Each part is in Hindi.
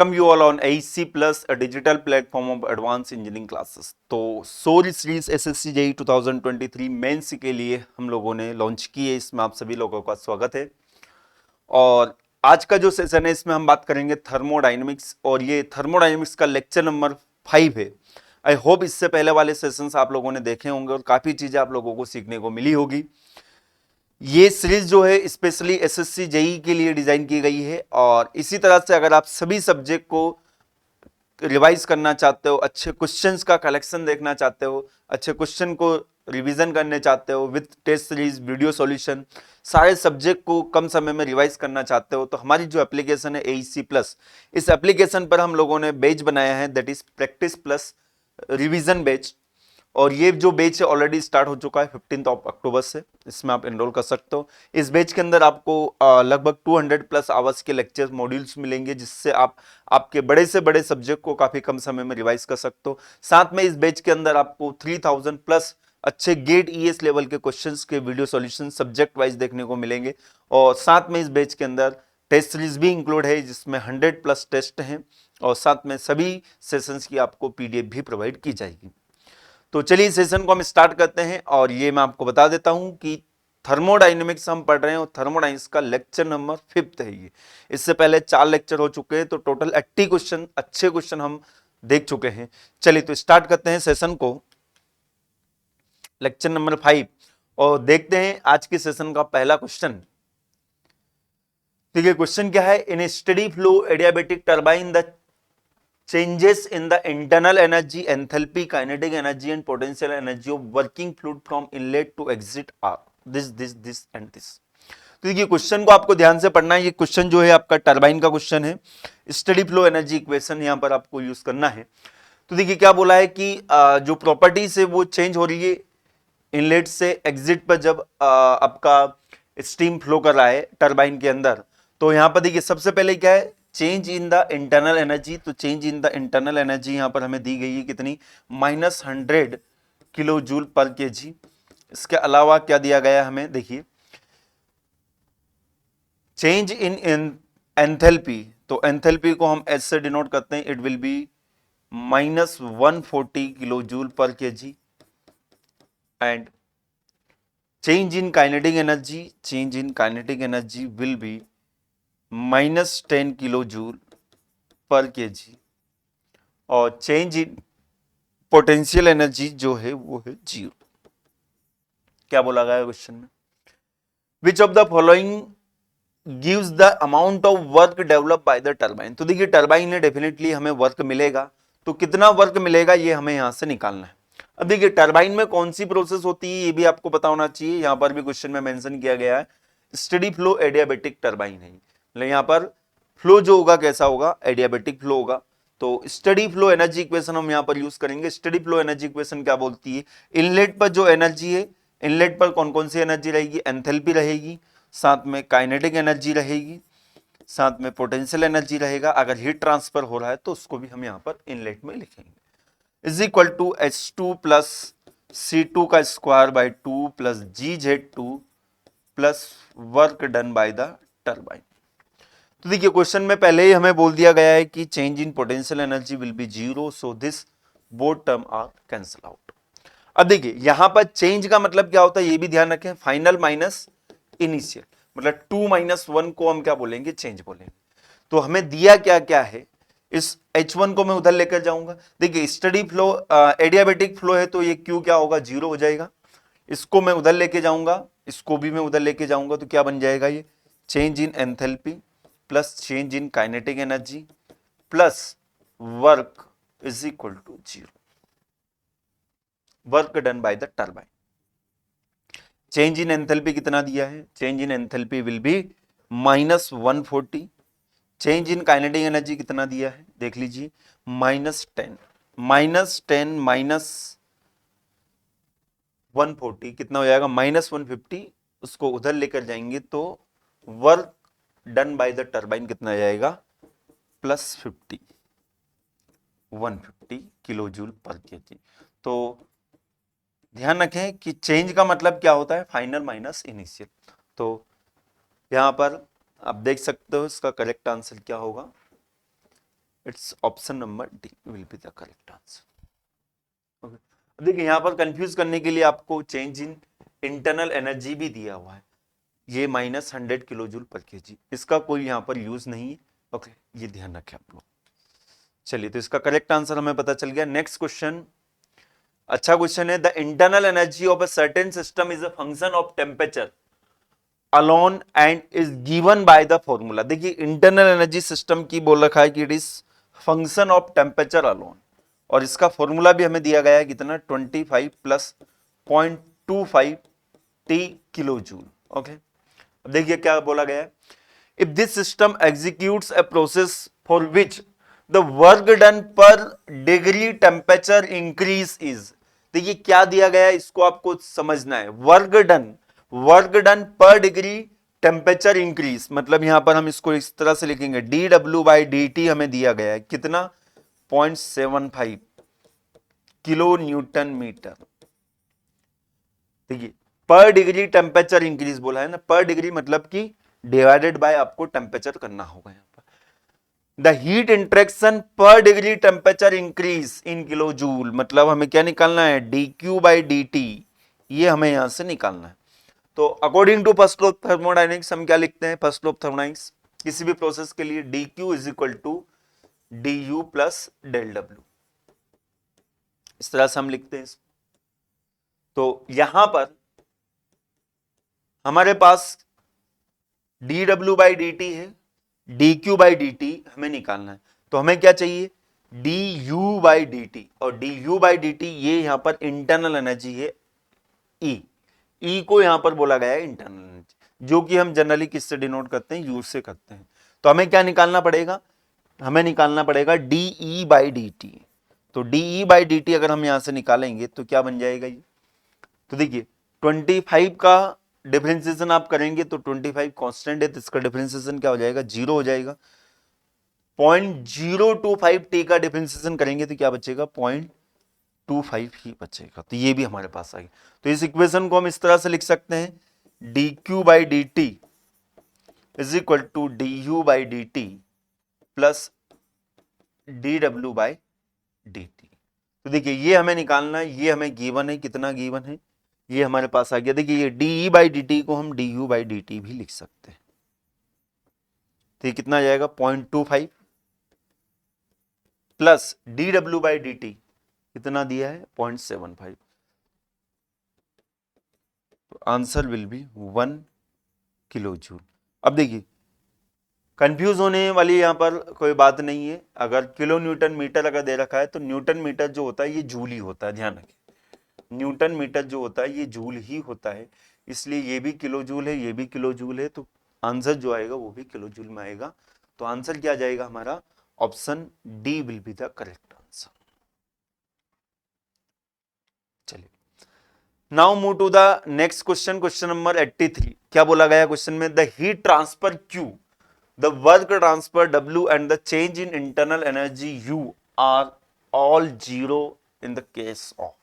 Welcome you all on AEC Plus, a digital platform of advanced engineering classes. तो सोल सीरीज एसएससी जेई 2023 मेंस के लिए हम लोगों ने लॉन्च की है, इसमें आप सभी लोगों का स्वागत है। और आज का जो सेशन है इसमें हम बात करेंगे थर्मोडायनेमिक्स, और ये थर्मोडायनेमिक्स का लेक्चर नंबर 5 है। आई होप इससे पहले वाले सेशंस आप लोगों ने देखे होंगे और काफ़ी चीज़ें आप लोगों को सीखने को मिली होगी। ये सीरीज जो है स्पेशली एसएससी जेई के लिए डिजाइन की गई है, और इसी तरह से अगर आप सभी सब्जेक्ट को रिवाइज करना चाहते हो, अच्छे क्वेश्चंस का कलेक्शन देखना चाहते हो, अच्छे क्वेश्चन को रिवीजन करने चाहते हो with test series, video solution, सारे सब्जेक्ट को कम समय में रिवाइज करना चाहते हो, तो हमारी जो एप्लीकेशन है AEC प्लस, इस एप्लीकेशन पर हम लोगों ने बैच बनाया है, that is practice plus revision batch. और ये जो बैच है ऑलरेडी स्टार्ट हो चुका है 15 अक्टूबर से, इसमें आप एनरोल कर सकते हो। इस बैच के अंदर आपको लगभग 200 प्लस आवर्स के लेक्चर मॉड्यूल्स मिलेंगे, जिससे आप आपके बड़े से बड़े सब्जेक्ट को काफी कम समय में रिवाइज कर सकते हो। साथ में इस बैच के अंदर आपको 3000 प्लस अच्छे गेट ES लेवल के क्वेश्चंस के वीडियो सॉल्यूशन सब्जेक्ट वाइज देखने को मिलेंगे। और साथ में इस बैच के अंदर टेस्ट सीरीज भी इंक्लूड है, जिसमें 100 प्लस टेस्ट हैं, और साथ में सभी सेशंस की आपको PDF भी प्रोवाइड की जाएगी। तो चलिए सेशन को हम स्टार्ट करते हैं। और ये मैं आपको बता देता हूं कि थर्मोडायनेमिक्स हम पढ़ रहे हैं, और थर्मोडायनेमिक्स का लेक्चर नंबर 5 है ये। इससे पहले 4 लेक्चर हो चुके हैं, तो टोटल 80 क्वेश्चन, अच्छे क्वेश्चन हम देख चुके हैं। चलिए तो स्टार्ट करते हैं सेशन को, लेक्चर नंबर 5, और देखते हैं आज के सेशन का पहला क्वेश्चन। देखिए क्वेश्चन क्या है, in steady flow adiabatic turbine the changes in the internal energy, enthalpy, kinetic energy and potential energy of working fluid from inlet to exit are this and this। तो देखिए क्वेश्चन को आपको ध्यान से पढ़ना है। ये क्वेश्चन जो है आपका टरबाइन का क्वेश्चन है, स्टेडी फ्लो एनर्जी इक्वेशन यहां पर आपको यूज करना है। तो देखिए क्या बोला है कि जो प्रॉपर्टीज है वो चेंज हो रही है इनलेट से एग्जिट पर, जब आपका स्टीम फ्लो कर रहा है टरबाइन के अंदर। तो यहां पर देखिए सबसे पहले क्या है, change in the internal energy. तो change in the internal energy यहां पर हमें दी गई है कितनी, -100 किलो जूल पर kg। इसके अलावा क्या दिया गया हमें, देखिए चेंज इन एंथैल्पी। तो एंथैल्पी को हम एच से डिनोट करते हैं, it will be -140 kilo joule पर kg। And change in kinetic energy will be -10 kilojoule पर kg। और चेंज इन पोटेंशियल एनर्जी जो है वो है 0। क्या बोला गया क्वेश्चन में, which of the following gives the amount of work develop by the turbine. तो देखिए टरबाइन में डेफिनेटली हमें वर्क मिलेगा, तो कितना वर्क मिलेगा ये हमें यहां से निकालना है। अब देखिए टरबाइन में कौन सी प्रोसेस होती है ये भी आपको पता होना चाहिए। यहां पर भी क्वेश्चन में मेंशन किया गया है स्टेडी फ्लो एडियाबेटिक टरबाइन है, मतलब यहां पर फ्लो जो होगा कैसा होगा, एडियाबेटिक फ्लो होगा। तो स्टेडी फ्लो एनर्जी इक्वेशन हम यहां पर यूज करेंगे। स्टेडी फ्लो एनर्जी इक्वेशन क्या बोलती है, इनलेट पर जो एनर्जी है, इनलेट पर कौन कौन सी एनर्जी रहेगी, एंथैल्पी रहेगी, साथ में काइनेटिक एनर्जी रहेगी, साथ में पोटेंशियल एनर्जी रहेगा। अगर हीट ट्रांसफर हो रहा है तो उसको भी हम यहां पर इनलेट में लिखेंगे, is equal to H2 plus C2 का square by 2 plus GZ2 plus work done by the turbine. तो देखिए क्वेश्चन में पहले ही हमें बोल दिया गया है कि change in potential energy will be 0, so this both term are cancel out. अब देखिए यहां पर चेंज का मतलब क्या होता है ये भी ध्यान रखें, फाइनल माइनस इनिशियल, मतलब 2 - 1 को हम क्या बोलेंगे, चेंज बोलेंगे। तो हमें दिया क्या क्या है, इस H1 को मैं उधर लेकर जाऊंगा। देखिए स्टडी फ्लो एडियाबेटिक फ्लो है, तो ये Q क्या होगा, 0 हो जाएगा। इसको मैं उधर लेके जाऊंगा, इसको भी मैं उधर लेके जाऊंगा, तो क्या बन जाएगा ये, change in enthalpy plus change in kinetic energy plus work is equal to 0, work done by the turbine. Change in enthalpy कितना दिया है, change in enthalpy will be -140। Change in kinetic energy कितना दिया है, देख लीजिए -10 -140 कितना हो जाएगा, -150। उसको उधर लेकर जाएंगे तो work done by the turbine कितना जाएगा, +50, 150 किलो जूल पर kg। तो ध्यान रखें कि चेंज का मतलब क्या होता है, फाइनल माइनस इनिशियल। तो यहां पर आप देख सकते हो इसका करेक्ट आंसर क्या होगा, it's option number D will be the correct answer. Okay, देखिए यहां पर कंफ्यूज करने के लिए आपको चेंज इन इंटरनल एनर्जी भी दिया हुआ है, ये -100 किलो जूल पर केजी, इसका कोई यहां पर यूज नहीं है। ओके, ये ध्यान रखें आप लोग। चलिए, तो इसका करेक्ट आंसर हमें पता चल गया। नेक्स्ट क्वेश्चन, अच्छा क्वेश्चन है, the internal energy of a certain system is a function of temperature alone and is given by the formula. देखिए इंटरनल एनर्जी सिस्टम की बोल रखा है कि it is function of temperature alone, और इसका फॉर्मूला भी हमें दिया गया है कितना, 25 plus 0.25 T kilo joule. Okay, अब देखिए क्या बोला गया है, if this system executes a process for which the work done पर डिग्री टेम्परेचर इंक्रीज इज। देखिए क्या दिया गया है, इसको आपको समझना है। वर्क डन पर डिग्री टेम्परेचर इंक्रीज, मतलब यहां पर हम इसको इस तरह से लिखेंगे, D W by D T हमें दिया गया है कितना, 0.75 किलो न्यूटन मीटर। देखिए पर डिग्री टेम्परेचर इंक्रीज बोला है ना, पर डिग्री मतलब कि डिवाइडेड बाय आपको टेम्परेचर करना होगा यहां पर। The heat interaction per degree temperature increase in kilo joule, मतलब हमें क्या निकालना है, D Q by D T, ये हमें यहां से निकालना है। तो according to first law of thermodynamics हम क्या लिखते हैं, फर्स्ट लॉ ऑफ थर्मोडायनेमिक्स किसी भी प्रोसेस के लिए D Q is equal to D U plus del W, इस तरह से हम लिखते हैं। तो यहां पर हमारे पास D W by D T है, D Q by D T हमें निकालना है, तो हमें क्या चाहिए, D U by D T, और D U by D T ये यहां पर इंटरनल एनर्जी है, ई को यहां पर बोला गया है इंटरनल एनर्जी, जो कि हम जनरली किससे डिनोट करते हैं, यू से करते हैं। तो हमें क्या निकालना पड़ेगा, हमें निकालना पड़ेगा D E by D T. तो D E by D T अगर हम यहां से निकालेंगे तो क्या बन जाएगा ये, तो देखिए 25 का डिफरेंशिएशन आप करेंगे तो 25 कांस्टेंट है, तो इसका डिफरेंशिएशन क्या हो जाएगा, 0 हो जाएगा। 0.025 टी का डिफरेंशिएशन करेंगे तो क्या बचेगा, 0.25 ही बचेगा। तो ये भी हमारे पास आ गया। तो इस इक्वेशन को हम इस तरह से लिख सकते हैं, D Q by D T is equal to D U by D T plus D W by D T. तो देखिए ये हमें निकालना है, ये हमें गिवन है, कितना गिवन है, ये हमारे पास आ गया। देखिए ये D E by D T को हम D U by D T भी लिख सकते हैं। तो ये कितना आ जाएगा, 0.25 plus D W by D T कितना दिया है, 0.75। तो answer will B 1 kilo joule. अब देखिए कंफ्यूज होने वाली यहां पर कोई बात नहीं है, अगर किलो न्यूटन मीटर अगर दे रखा है तो न्यूटन मीटर जो होता है ये जूल ही होता है, ध्यान रखें, न्यूटन मीटर जो होता है ये जूल ही होता है, इसलिए ये भी किलो जूल है, ये भी किलो जूल है, तो आंसर जो आएगा वो भी किलो जूल में आएगा। तो आंसर क्या जाएगा हमारा, option D will be the correct answer. चलिए now move to the next question, question number 83। क्या बोला गया क्वेश्चन में, the heat transfer Q, the work transfer W and the change in internal energy U are all zero in the case of.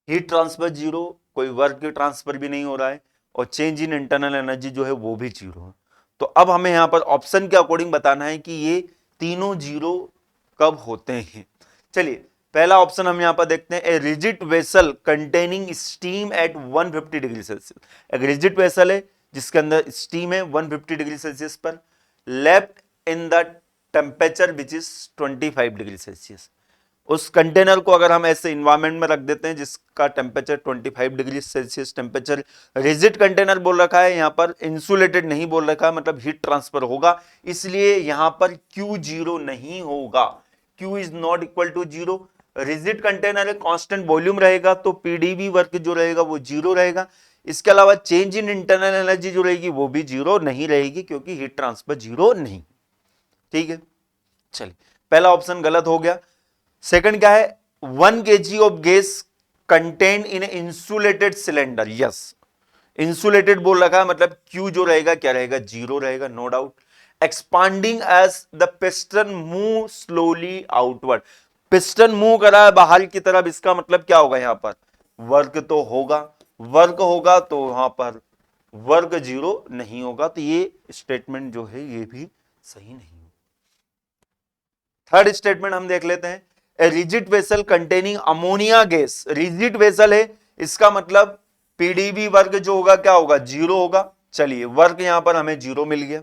Heat transfer zero, कोई वर्क ट्रांसफर भी नहीं हो रहा है, और चेंज इन इंटरनल एनर्जी जो है वो भी जीरो है। तो अब हमें यहां पर ऑप्शन के अकॉर्डिंग बताना है कि ये तीनों जीरो कब होते हैं। चलिए पहला ऑप्शन हम यहां पर देखते हैं, a rigid vessel containing steam eight 150 degree Celsius. एक रिजिड वेसल है जिसके अंदर स्टीम है 150 डिग्री सेल्सियस पर, left in the temperature which is 25 degree Celsius. उस कंटेनर को अगर हम ऐसे इन्वायरमेंट में रख देते हैं जिसका temperature 25 degree Celsius temperature, rigid container बोल रखा है, यहां पर इंसुलेटेड नहीं बोल रखा है, मतलब हीट ट्रांसफर होगा, इसलिए यहां पर Q जीरो नहीं होगा, Q is not equal to zero. Rigid container है, कांस्टेंट वॉल्यूम रहेगा, तो पीडीवी वर्क जो रहेगा वो जीरो रहेगा। इसके अलावा चेंज इन इंटरनल एनर्जी जो रहेगी वो भी जीरो नहीं रहेगी, क्योंकि हीट ट्रांसफर जीरो नहीं। ठीक है, चलिए पहला ऑप्शन गलत हो गया। सेकंड क्या है, 1 kg of gas contain in insulated cylinder, yes insulated बोल रखा है, मतलब Q जो रहेगा क्या रहेगा, जीरो रहेगा, no doubt. Expanding as the piston move slowly outward, piston move करा है बाहर की तरफ, इसका मतलब क्या होगा, यहां पर वर्क तो होगा, वर्क होगा तो वहां पर वर्क जीरो नहीं होगा, तो ये स्टेटमेंट जो है ये भी सही नहीं। थर्ड स्टेटमेंट हम देख लेते हैं, a rigid vessel containing ammonia gas, rigid vessel है, इसका मतलब पीडीवी वर्ग जो होगा क्या होगा, 0 होगा। चलिए वर्ग यहां पर हमें 0 मिल गया।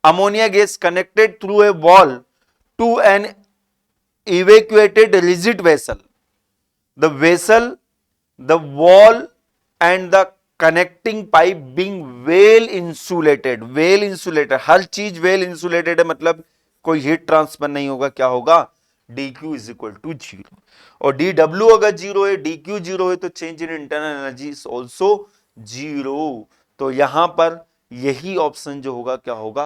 Ammonia gas connected through a wall to an evacuated rigid vessel, the vessel, the wall and the connecting pipe being well insulated, well insulated, हर चीज वेल इंसुलेटेड है, मतलब कोई हीट ट्रांसफर नहीं होगा, क्या होगा, dq इज इक्वल टू 0। और dw अगर 0 है, dq 0 है, तो change in internal energy is also 0। तो यहां पर यही ऑप्शन जो होगा क्या होगा,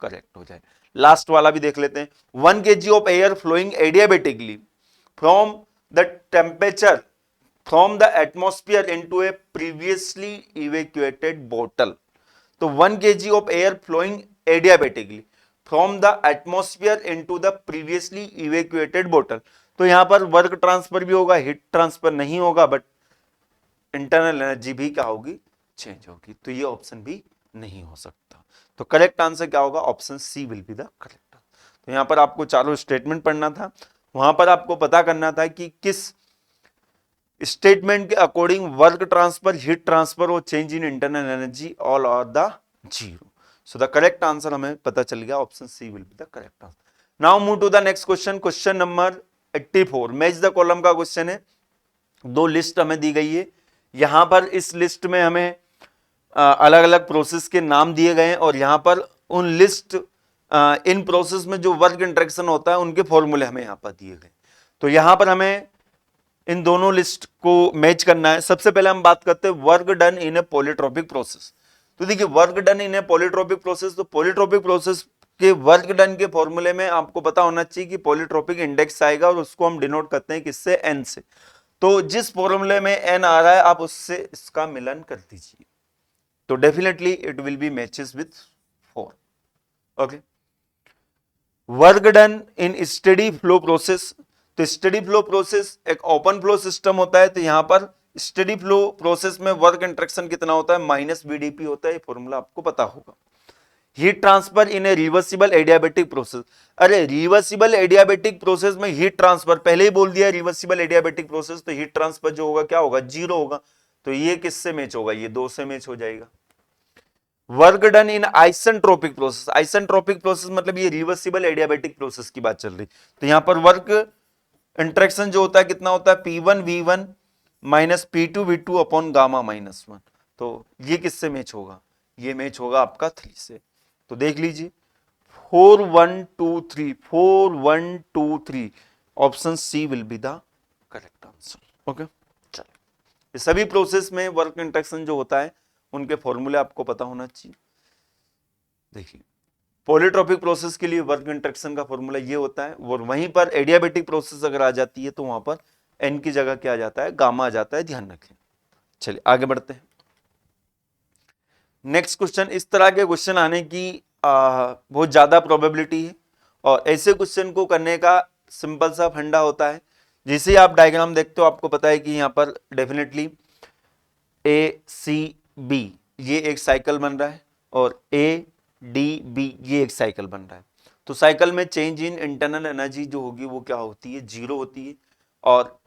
करेक्ट हो जाए। लास्ट वाला भी देख लेते हैं, 1 kg of air flowing adiabatically from the temperature from the atmosphere into a previously evacuated bottle. तो 1 kg of air flowing adiabatically from the atmosphere into the previously evacuated bottle. तो यहां पर वर्क ट्रांसफर भी होगा, हीट ट्रांसफर नहीं होगा, बट इंटरनल एनर्जी भी क्या होगी, चेंज होगी। तो ये ऑप्शन भी नहीं हो सकता। तो करेक्ट आंसर क्या होगा, option C will be the correct. तो यहां पर आपको चारों स्टेटमेंट पढ़ना था, वहां पर आपको पता करना था कि किस स्टेटमेंट के according work transfer, heat transfer और change in internal energy all are the 0। So the correct answer हमें पता चल गया, option C will be the correct answer. Now move to the next question, question number 84, match the column का क्वेश्चन है। दो लिस्ट हमें दी गई है, यहां पर इस लिस्ट में हमें अलग अलग प्रोसेस के नाम दिए गए हैं, और यहां पर उन लिस्ट इन प्रोसेस में जो वर्क इंटरेक्शन होता है उनके फॉर्मूले हमें यहां पर दिए गए। तो यहां पर हमें इन दोनों लिस्ट को मैच करना है। सबसे पहले हम बात करते हैं work done in A polytropic process. तो देखिए work done in A polytropic process, तो पॉलीट्रोपिक प्रोसेस के वर्क डन के फॉर्मूले में आपको पता होना चाहिए कि पॉलीट्रोपिक इंडेक्स आएगा, और उसको हम डिनोट करते हैं किससे, एन से। तो जिस फॉर्मूले में एन आ रहा है आप उससे इसका मिलन कर दीजिए, तो definitely it will B matches with 4। Okay, work done in steady flow process, तो स्टेडी फ्लो प्रोसेस एक ओपन फ्लो सिस्टम होता है, तो यहां पर स्टेडी फ्लो प्रोसेस में वर्क इंटरेक्शन कितना होता है, माइनस बीडीपी होता है, ये फॉर्मूला आपको पता होगा। हीट ट्रांसफर इन ए रिवर्सिबल एडियाबेटिक प्रोसेस, अरे रिवर्सिबल एडियाबेटिक प्रोसेस में हीट ट्रांसफर, पहले ही बोल दिया रिवर्सिबल एडियाबेटिक प्रोसेस, तो हीट ट्रांसफर जो होगा क्या होगा, 0 होगा। तो ये किससे मैच होगा, ये 2 से मैच हो जाएगा। Work done in isentropic process, isentropic process मतलब ये रिवर्सिबल एडियाबेटिक प्रोसेस की बात चल रही, तो यहां पर वर्क इंटरेक्शन जो होता है कितना होता है, P1 V1 minus P2 V2 upon gamma -1। तो ये किससे मैच होगा, ये मैच होगा आपका 3 से। तो देख लीजिए 4 1 2 3, 4 1 2 3, option C will be the correct answer. Okay, चलो, ये सभी प्रोसेस में वर्क इंटरेक्शन जो होता है उनके फॉर्मूले आपको पता होना चाहिए। देखिए पॉलीट्रोपिक प्रोसेस के लिए वर्क इंटरेक्शन का फॉर्मूला ये होता है, और वहीं पर एडियाबेटिक प्रोसेस अगर आ जाती है तो वहां पर एन की जगह क्या आ जाता है, गामा आ जाता है, ध्यान रखें। चलिए आगे बढ़ते हैं। नेक्स्ट क्वेश्चन, इस तरह के क्वेश्चन आने की बहुत ज्यादा प्रोबेबिलिटी है, और ऐसे क्वेश्चन को करने का सिंपल सा फंडा होता है। जैसे आप डायग्राम देखते हो आपको पता है कि यहाँ पर डेफिनेटली ए सी बी ये एक साइकिल बन रहा है, और ए डी बी ये एक साइकिल बन रहा है। तो साइकिल में चेंज इन इंटरनल एनर्जी जो होगी वो क्या होती है, 0 होती है। और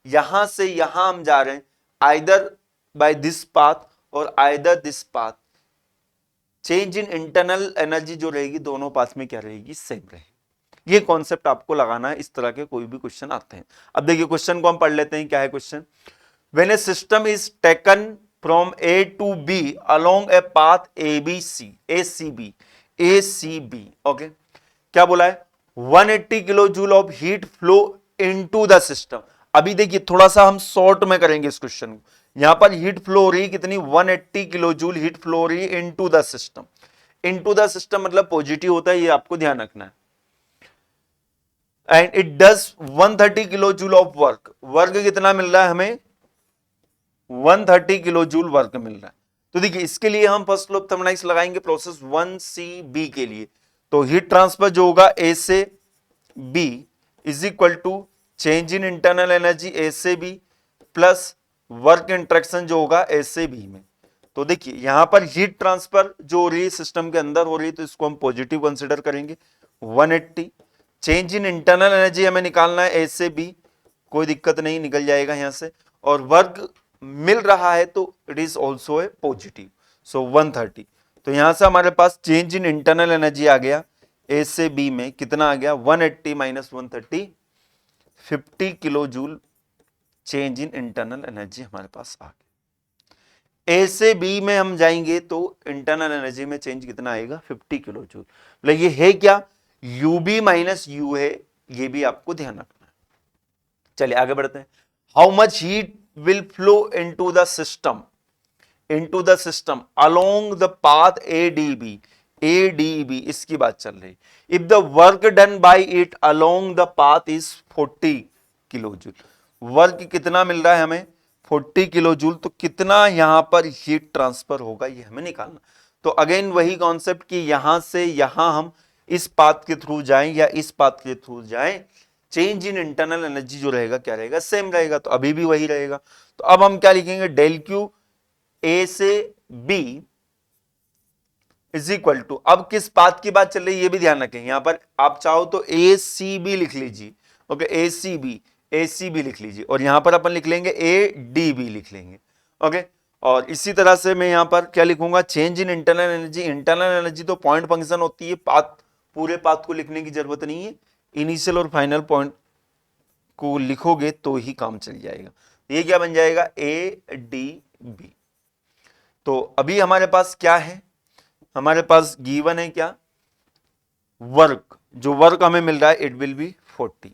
यहां से यहां हम जा रहे हैं आइदर बाय दिस पाथ और either this path, change in internal energy जो रहेगी दोनों पाथ में क्या रहेगी, सेम रहेगी। ये कॉन्सेप्ट आपको लगाना है, इस तरह के कोई भी क्वेश्चन आते हैं। अब देखिए क्वेश्चन को हम पढ़ लेते हैं, क्या है question. When A system is taken from A to B along a path ABC, ACB, okay? क्या बोला है, 180 kilo joule of heat flow into the system. अभी देखिए थोड़ा सा हम शॉर्ट में करेंगे इस क्वेश्चन को। यहां पर हीट फ्लो हो रही कितनी, 180 किलो जूल हीट फ्लो हो रही into the system. Into the system मतलब पॉजिटिव होता है, ये आपको ध्यान रखना है। And it does 130 kilo joule of work, work कितना मिल रहा है हमें, 130 किलो जूल वर्क मिल रहा है। तो देखिए इसके लिए हम फर्स्ट लोब थर्मोडायनेमिक्स लगाएंगे प्रोसेस 1CB के लिए। तो हीट ट्रांसफर जो होगा ए से B is equal to change in internal energy A से बी प्लस वर्क इंटरेक्शन जो होगा ए से बी में। तो देखिए यहां पर हीट ट्रांसफर जो हो रही है सिस्टम के अंदर हो रही है, तो इसको हम पॉजिटिव कंसिडर करेंगे 180 चेंज इन इंटरनल एनर्जी हमें निकालना है, ए से बी, कोई दिक्कत नहीं, निकल जाएगा यहां से। और वर्क मिल रहा है तो it is also a positive, so 130। तो यहां से हमारे पास चेंज इन इंटरनल एनर्जी आ गया, ए से बी में कितना आ गया 180 minus 130, 50 kilo joule change in internal energy हमारे पास आ गया। ए से बी में हम जाएंगे तो इंटरनल एनर्जी में चेंज कितना आएगा 50 किलो जूल। मतलब ये है क्या, यू बी माइनस यू है, ये भी आपको ध्यान रखना है। चलिए आगे बढ़ते हैं। How much heat will flow into the system, into the system along the path ADB, ADB इसकी बात चल रही। If the work done by it along the path is 40 kilo joule, work कितना मिल रहा है हमें 40 किलो जूल, तो कितना यहां पर हीट ट्रांसफर होगा ये हमें निकालना। तो अगेन वही कॉन्सेप्ट कि यहां से यहां हम इस पाथ के थ्रू जाएं या इस पाथ के थ्रू जाएं, चेंज इन इंटरनल एनर्जी जो रहेगा क्या रहेगा, सेम रहेगा, तो अभी भी वही रहेगा। तो अब हम क्या लिखेंगे, डेल क्यू ए से बी इज इक्वल टू, अब किस पाथ की बात चल रही है ये भी ध्यान रखें, यहां पर आप चाहो तो ए सी बी लिख लीजिए, ओके, ए सी बी लिख लीजिए, और यहां पर अपन लिख लेंगे ए डी बी लिख लेंगे, ओके। और इसी तरह से मैं यहां पर क्या लिखूंगा, change in internal energy, internal energy तो पॉइंट फंक्शन होती है, पाथ पूरे पाथ को लिखने की जरूरत नहीं है, इनिशियल और फाइनल पॉइंट को लिखोगे तो ही काम चल जाएगा। ये क्या बन जाएगा, ए डी बी। तो अभी हमारे पास क्या है, हमारे पास गिवन है क्या, वर्क, जो वर्क हमें मिल रहा है it will B 40,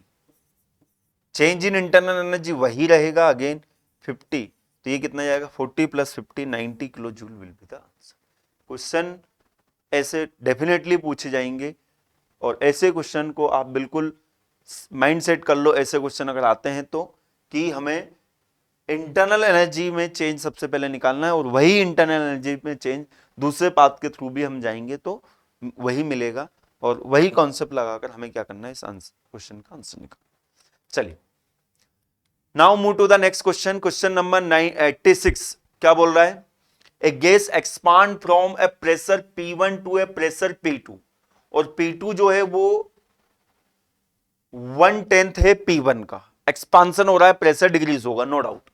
change in internal energy वही रहेगा अगेन 50, तो ये कितना जाएगा 40 plus 50 90 kilo joule will be the answer. Question ऐसे डेफिनेटली पूछे जाएंगे, और ऐसे क्वेश्चन को आप बिल्कुल माइंड सेट कर लो, ऐसे क्वेश्चन अगर आते हैं तो, कि हमें इंटरनल एनर्जी में चेंज सबसे पहले निकालना है, और वही इंटरनल एनर्जी में चेंज दूसरे पाथ के थ्रू भी हम जाएंगे तो वही मिलेगा, और वही कॉन्सेप्ट लगाकर हमें क्या करना है, इस क्वेश्चन का आंसर निकालना। चलिए now move to the next question, question number 86। क्या बोल रहा है, a gas expand from a pressure P1 to a pressure P2, और P2 जो है वो 1/10 है P1 का, एक्सपांसन हो रहा है, प्रेशर डिक्रीज होगा no doubt.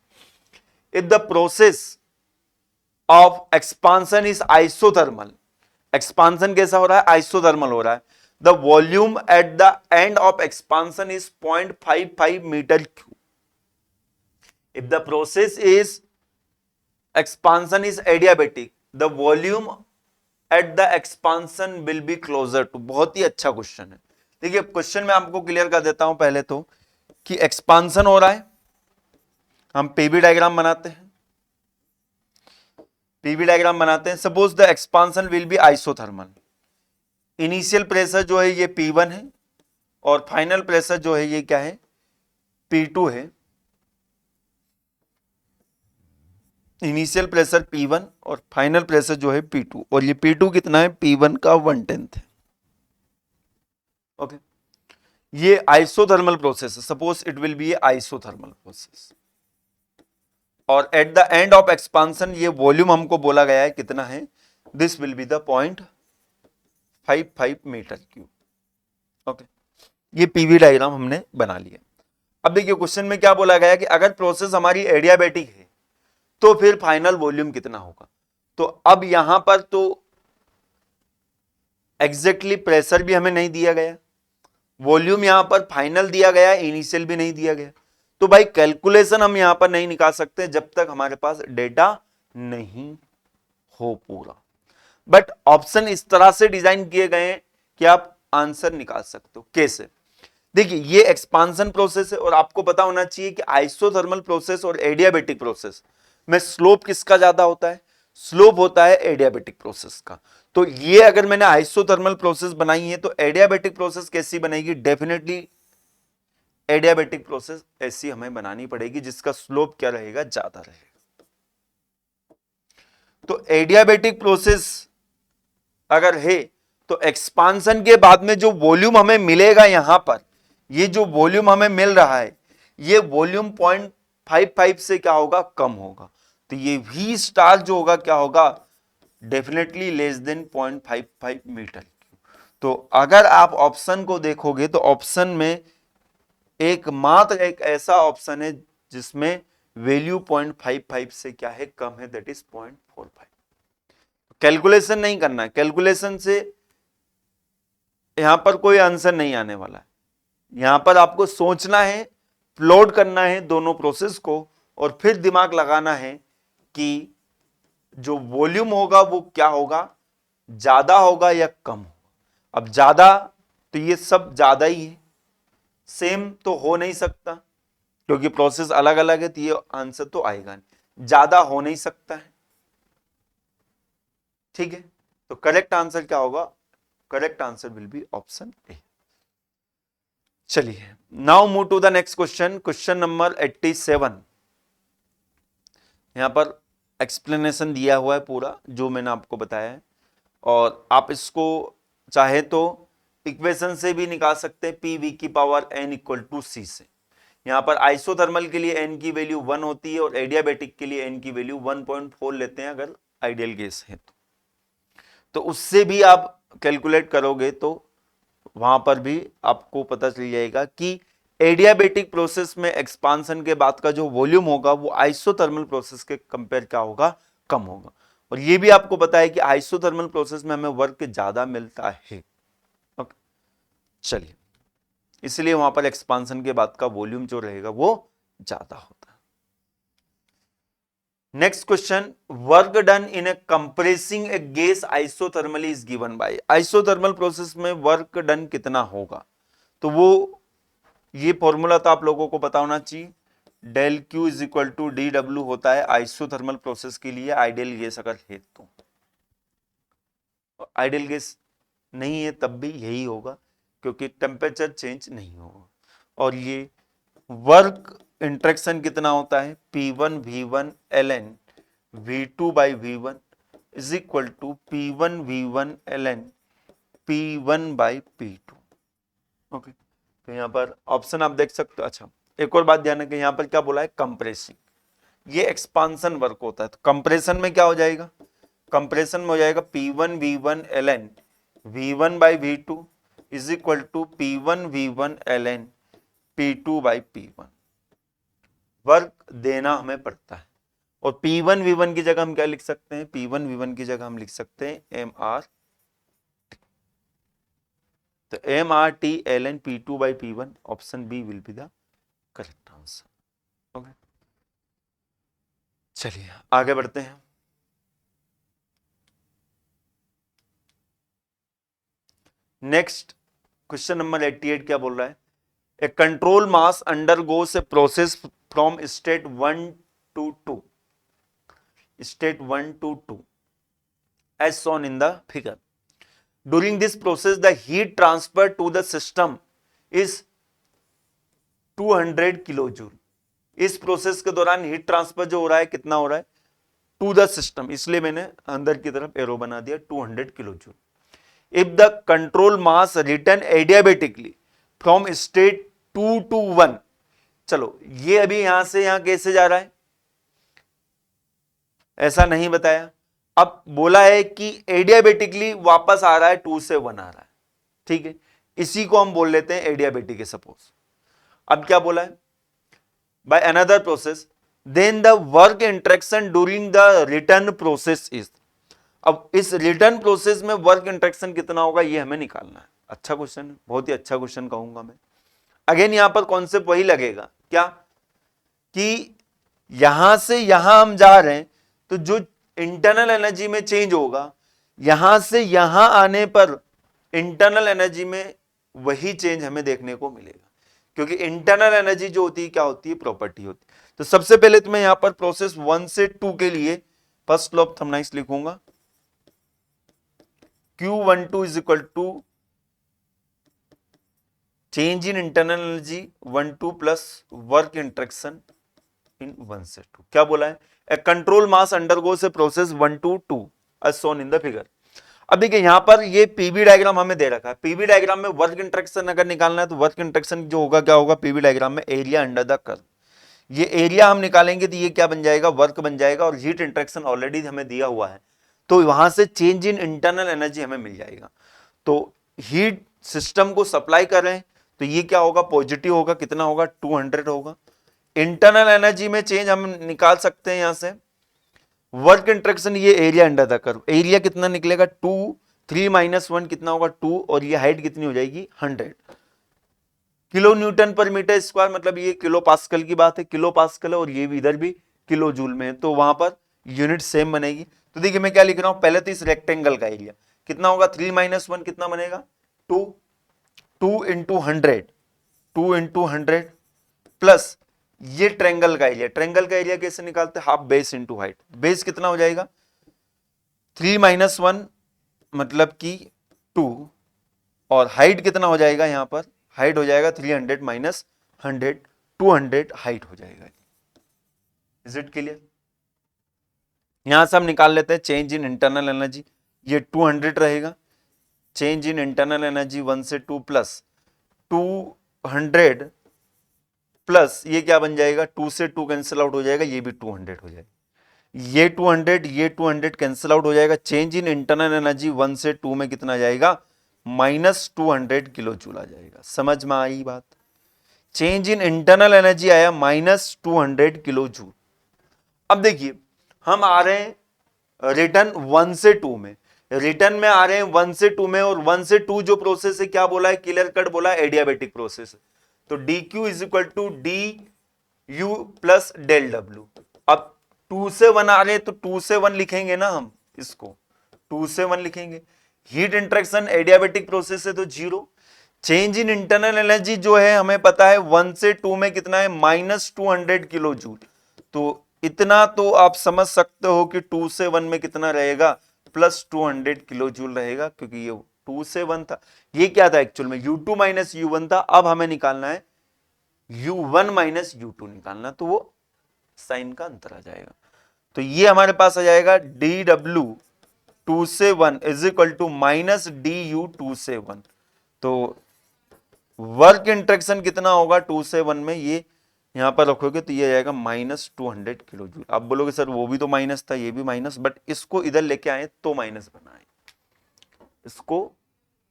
If the process of expansion is isothermal, expansion कैसा हो रहा है, isothermal हो रहा है, the volume at the end of expansion is 0.55 meter cube. If the process is expansion is adiabatic, the volume at the expansion will be closer to, बहुत ही अच्छा क्वेश्चन है। देखिए क्वेश्चन में आपको क्लियर कर देता हूं पहले तो, कि एक्सपांसन हो रहा है, हम पीवी डायग्राम बनाते हैं, पीवी डायग्राम बनाते हैं। Suppose the expansion will be isothermal, initial pressure जो है ये P1 है, और फाइनल प्रेशर जो है ये क्या है, P2 है। इनिशियल प्रेशर P1 और फाइनल प्रेशर जो है P2, और ये P2 कितना है, P1 का 1/10 है, ओके। ये आइसोथर्मल प्रोसेस है, suppose it will be a isothermal process, और at the end of expansion ये वॉल्यूम हमको बोला गया है कितना है, this will be the 0.55 meter cube, okay. ये पीवी डायग्राम हमने बना लिया। अब देखिए क्वेश्चन में क्या बोला गया है कि अगर प्रोसेस हमारी एडियाबेटिक है तो फिर फाइनल वॉल्यूम कितना होगा। तो अब यहां पर तो एग्जैक्टली प्रेशर भी हमें नहीं दिया गया, वॉल्यूम यहां पर फाइनल दिया गया, इनिशियल भी नहीं दिया गया, तो भाई कैलकुलेशन हम यहां पर नहीं निकाल सकते जब तक हमारे पास डेटा नहीं हो पूरा। बट ऑप्शन इस तरह से डिजाइन किए गए हैं कि आप आंसर निकाल सकते हो। कैसे, देखिए ये एक्सपांसन प्रोसेस है, और आपको पता होना चाहिए कि आइसोथर्मल प्रोसेस और एडियाबेटिक प्रोसेस में स्लोप किसका ज्यादा होता है, स्लोप होता है एडियाबेटिक प्रोसेस का। तो ये अगर मैंने आइसोथर्मल प्रोसेस बनाई है तो एडियाबेटिक प्रोसेस कैसी बनेगी, डेफिनेटली एडियाबेटिक प्रोसेस ऐसी हमें बनानी पड़ेगी जिसका स्लोप क्या रहेगा, ज्यादा रहेगा। तो एडियाबेटिक प्रोसेस अगर है तो एक्सपांसन के बाद में जो वॉल्यूम हमें मिलेगा, यहां पर ये जो वॉल्यूम हमें मिल रहा है, ये वॉल्यूम 0.55 से क्या होगा, कम होगा। तो ये V स्टार जो होगा क्या होगा, definitely less than 0.55 meter cube. तो अगर आप ऑप्शन को देखोगे तो ऑप्शन में एकमात्र एक ऐसा ऑप्शन है जिसमें वैल्यू 0.55 से क्या है, कम है, दैट इज 0.45। कैलकुलेशन नहीं करना है, कैलकुलेशन से यहां पर कोई आंसर नहीं आने वाला है। यहां पर आपको सोचना है, प्लॉट करना है दोनों प्रोसेस को, और फिर दिमाग लगाना है कि जो वॉल्यूम होगा वो क्या होगा, ज्यादा होगा या कम होगा। अब ज्यादा तो ये सब ज्यादा ही है, सेम तो हो नहीं सकता क्योंकि प्रोसेस अलग अलग है, तो ये आंसर तो आएगा नहीं, ज्यादा हो नहीं सकता है। ठीक है, तो करेक्ट आंसर क्या होगा, correct answer will be option A. चलिए now move to the next question, question number 87। यहां पर एक्सप्लेनेशन दिया हुआ है पूरा जो मैंने आपको बताया है, और आप इसको चाहे तो इक्वेशन से भी निकाल सकते हैं, पी वी की पावर एन इक्वल टू सी से। यहां पर आइसोथर्मल के लिए एन की वैल्यू 1 होती है और एडियाबेटिक के लिए एन की वैल्यू 1.4 लेते हैं अगर आइडियल केस है तो उससे भी आप कैलकुलेट करोगे तो वहां पर भी आपको पता चल जाएगा कि एडियाबेटिक प्रोसेस में एक्सपांशन के बाद का जो वॉल्यूम होगा वो आइसोथर्मल प्रोसेस के कंपेयर क्या होगा, कम होगा। और ये भी आपको पता है कि आइसोथर्मल प्रोसेस में हमें वर्क ज्यादा मिलता है। ओके, चलिए, इसलिए वहां पर एक्सपांशन के बाद का वॉल्यूम जो रहेगा वो ज्यादा होता है। Next question, work done in A compressing A gas isothermally is given by. Isothermal process में वर्क डन कितना होगा, तो वो ये फॉर्मूला तो आप लोगों को पता होना चाहिए, del Q is equal to D W होता है आइसोथर्मल प्रोसेस के लिए आइडियल गैस अगर है तो। आइडियल गैस नहीं है तब भी यही होगा क्योंकि टेम्परेचर चेंज नहीं होगा। और ये वर्क इंट्रैक्शन कितना होता है, P1 V1 ln V2 by V1 is equal to P1 V1 ln P1 by P2। Okay, तो यहां पर ऑप्शन आप देख सकते हो। अच्छा, एक और बात ध्यान रखें, यहां पर क्या बोला है, कंप्रेसिंग, ये एक्सपांशन वर्क होता है। तो कंप्रेशन में क्या हो जाएगा, कंप्रेशन में हो जाएगा P1 V1 ln V1 by V2 is equal to P1 V1 ln P2 by P1। Work देना हमें पड़ता है, और P1 V1 की जगह हम क्या लिख सकते हैं, P1 V1 की जगह हम लिख सकते हैं MR, तो MRT ln P2 by P1, option B will be the correct answer. Okay, चलिए आगे बढ़ते हैं। नेक्स्ट क्वेश्चन नंबर 88 क्या बोल रहा है, a control mass undergoes a process from state 1 to 2, state 1 to 2 as shown in the figure. During this process the heat transfer to the system is 200 kilojoule. इस प्रोसेस के दौरान हीट ट्रांसफर जो हो रहा है कितना हो रहा है, टू द सिस्टम, इसलिए मैंने अंदर की तरफ एरो बना दिया 200 kilojoule. If the control mass return adiabatically from state 2 to 1, चलो ये अभी यहां से यहां कैसे जा रहा है ऐसा नहीं बताया, अब बोला है कि एडियाबेटिकली वापस आ रहा है, 2 से 1 आ रहा है। ठीक है, इसी को हम बोल लेते हैं एडियाबेटिक है सपोज। अब क्या बोला है, by another process then the work interaction during the return process is. अब इस रिटर्न प्रोसेस में वर्क इंट्रैक्शन कितना होगा ये हमें निकालना है। अच्छा क्वेश्चन है, बहुत ही अच्छा क्वेश्चन कहूंगा मैं। अगेन यहां पर कॉन्सेप्ट वही लगेगा क्या, कि यहां से यहां हम जा रहे हैं तो जो इंटरनल एनर्जी में चेंज होगा, यहां से यहां आने पर इंटरनल एनर्जी में वही चेंज हमें देखने को मिलेगा, क्योंकि इंटरनल एनर्जी जो होती है क्या होती है, प्रॉपर्टी होती है। तो सबसे पहले तो मैं यहां पर प्रोसेस 1 से 2 के लिए फर्स्ट लॉ ऑफ थर्मोडायनेमिक्स लिखूंगा, Q12 is equal to change in internal energy 1 2 plus work interaction in 1 से 2। क्या बोला है, a control mass undergoes a process 1 to 2 as shown in the figure। अब देखिए यहां पर ये पीवी डायग्राम हमें दे रखा है, पीवी डायग्राम में वर्क इंट्रैक्शन अगर निकालना है तो वर्क इंट्रैक्शन जो होगा क्या होगा, पीवी डायग्राम में एरिया अंडर द कर्व, ये एरिया हम निकालेंगे तो ये क्या बन जाएगा, वर्क बन जाएगा, और हीट इंट्रैक्शन ऑलरेडी हमें दिया हुआ है तो वहां से चेंज इन इंटरनल एनर्जी हमें मिल जाएगा। तो हीट सिस्टम को सप्लाई कर रहे हैं तो ये क्या होगा, पॉजिटिव होगा, कितना होगा 200 होगा। इंटरनल एनर्जी में चेंज हम निकाल सकते हैं यहां से, वर्क इंटरेक्शन, ये area under the curve, area कितना निकलेगा 2, 3 - 1 कितना होगा 2, और ये हाइट कितनी हो जाएगी 100 किलो न्यूटन पर मीटर स्क्वायर, मतलब ये किलो पास्कल की बात है, किलो पास्कल है, और ये भी इधर भी किलो जूल में है, तो वहां पर यूनिट सेम बनेगी। तो देखिए मैं क्या लिख रहा हूं, पहले तो इस रेक्टेंगल का एरिया कितना होगा, 3 - 1 कितना बनेगा 2, 2 इंटू 100, 2 इंटू 100 प्लस ये ट्रेंगल का एरिया, ट्रेंगल का एरिया कैसे निकालते हैं, half base into height, base कितना हो जाएगा 3 - 1 मतलब कि 2, और हाइट कितना हो जाएगा, यहां पर हाइट हो जाएगा 300 माइनस 100, 200 हाइट हो जाएगा। Is it clear? यहां से हम निकाल लेते हैं चेंज इन इंटरनल एनर्जी, ये 200 रहेगा, चेंज इन इंटरनल एनर्जी 1 से 2 प्लस 200 प्लस ये क्या बन जाएगा, 2 से 2 कैंसिल आउट हो जाएगा, ये भी 200 हो जाएगा, ये 200 कैंसिल आउट हो जाएगा। चेंज इन इंटरनल एनर्जी 1 से 2 में कितना जाएगा, -200 किलो जूल आ जाएगा। समझ में आई बात? चेंज इन इंटरनल एनर्जी आया -200 किलो जूल। अब देखिए हम आ रहे हैं रिटर्न 1 से 2 में, रिटर्न में आ रहे हैं 1 से 2 में, और 1 से 2 जो प्रोसेस है क्या बोला है, क्लियर कट बोला है, एडियाबेटिक प्रोसेस है। तो dq is equal to D U plus del W. अब 2 से 1 आ रहे हैं तो 2 से 1 लिखेंगे ना हम, इसको 2 से 1 लिखेंगे। हीट इंटरेक्शन एडियाबेटिक प्रोसेस है तो 0। चेंज इन इंटरनल एनर्जी जो है हमें पता है 1 से 2 में कितना है, -200 किलो जूल। तो इतना तो आप समझ सकते हो कि 2 से 1 में कितना रहेगा, +200 किलो जूल रहेगा, क्योंकि ये 2 से 1 था, ये क्या था एक्चुअल में U2 - U1 था। अब हमें निकालना है U1 - U2 निकालना, तो वो साइन का अंतर आ जाएगा। तो ये हमारे पास आ जाएगा DW 2 से 1 इज इक्वल टू -DU 2 से 1। तो वर्क इंटरेक्शन कितना होगा 2 से 1 में, ये यहां पर रखोगे तो ये आएगा -200 किलो जूल। आप बोलोगे सर वो भी तो माइनस था, ये भी माइनस, बट इसको इधर लेके आए तो माइनस बनाए, इसको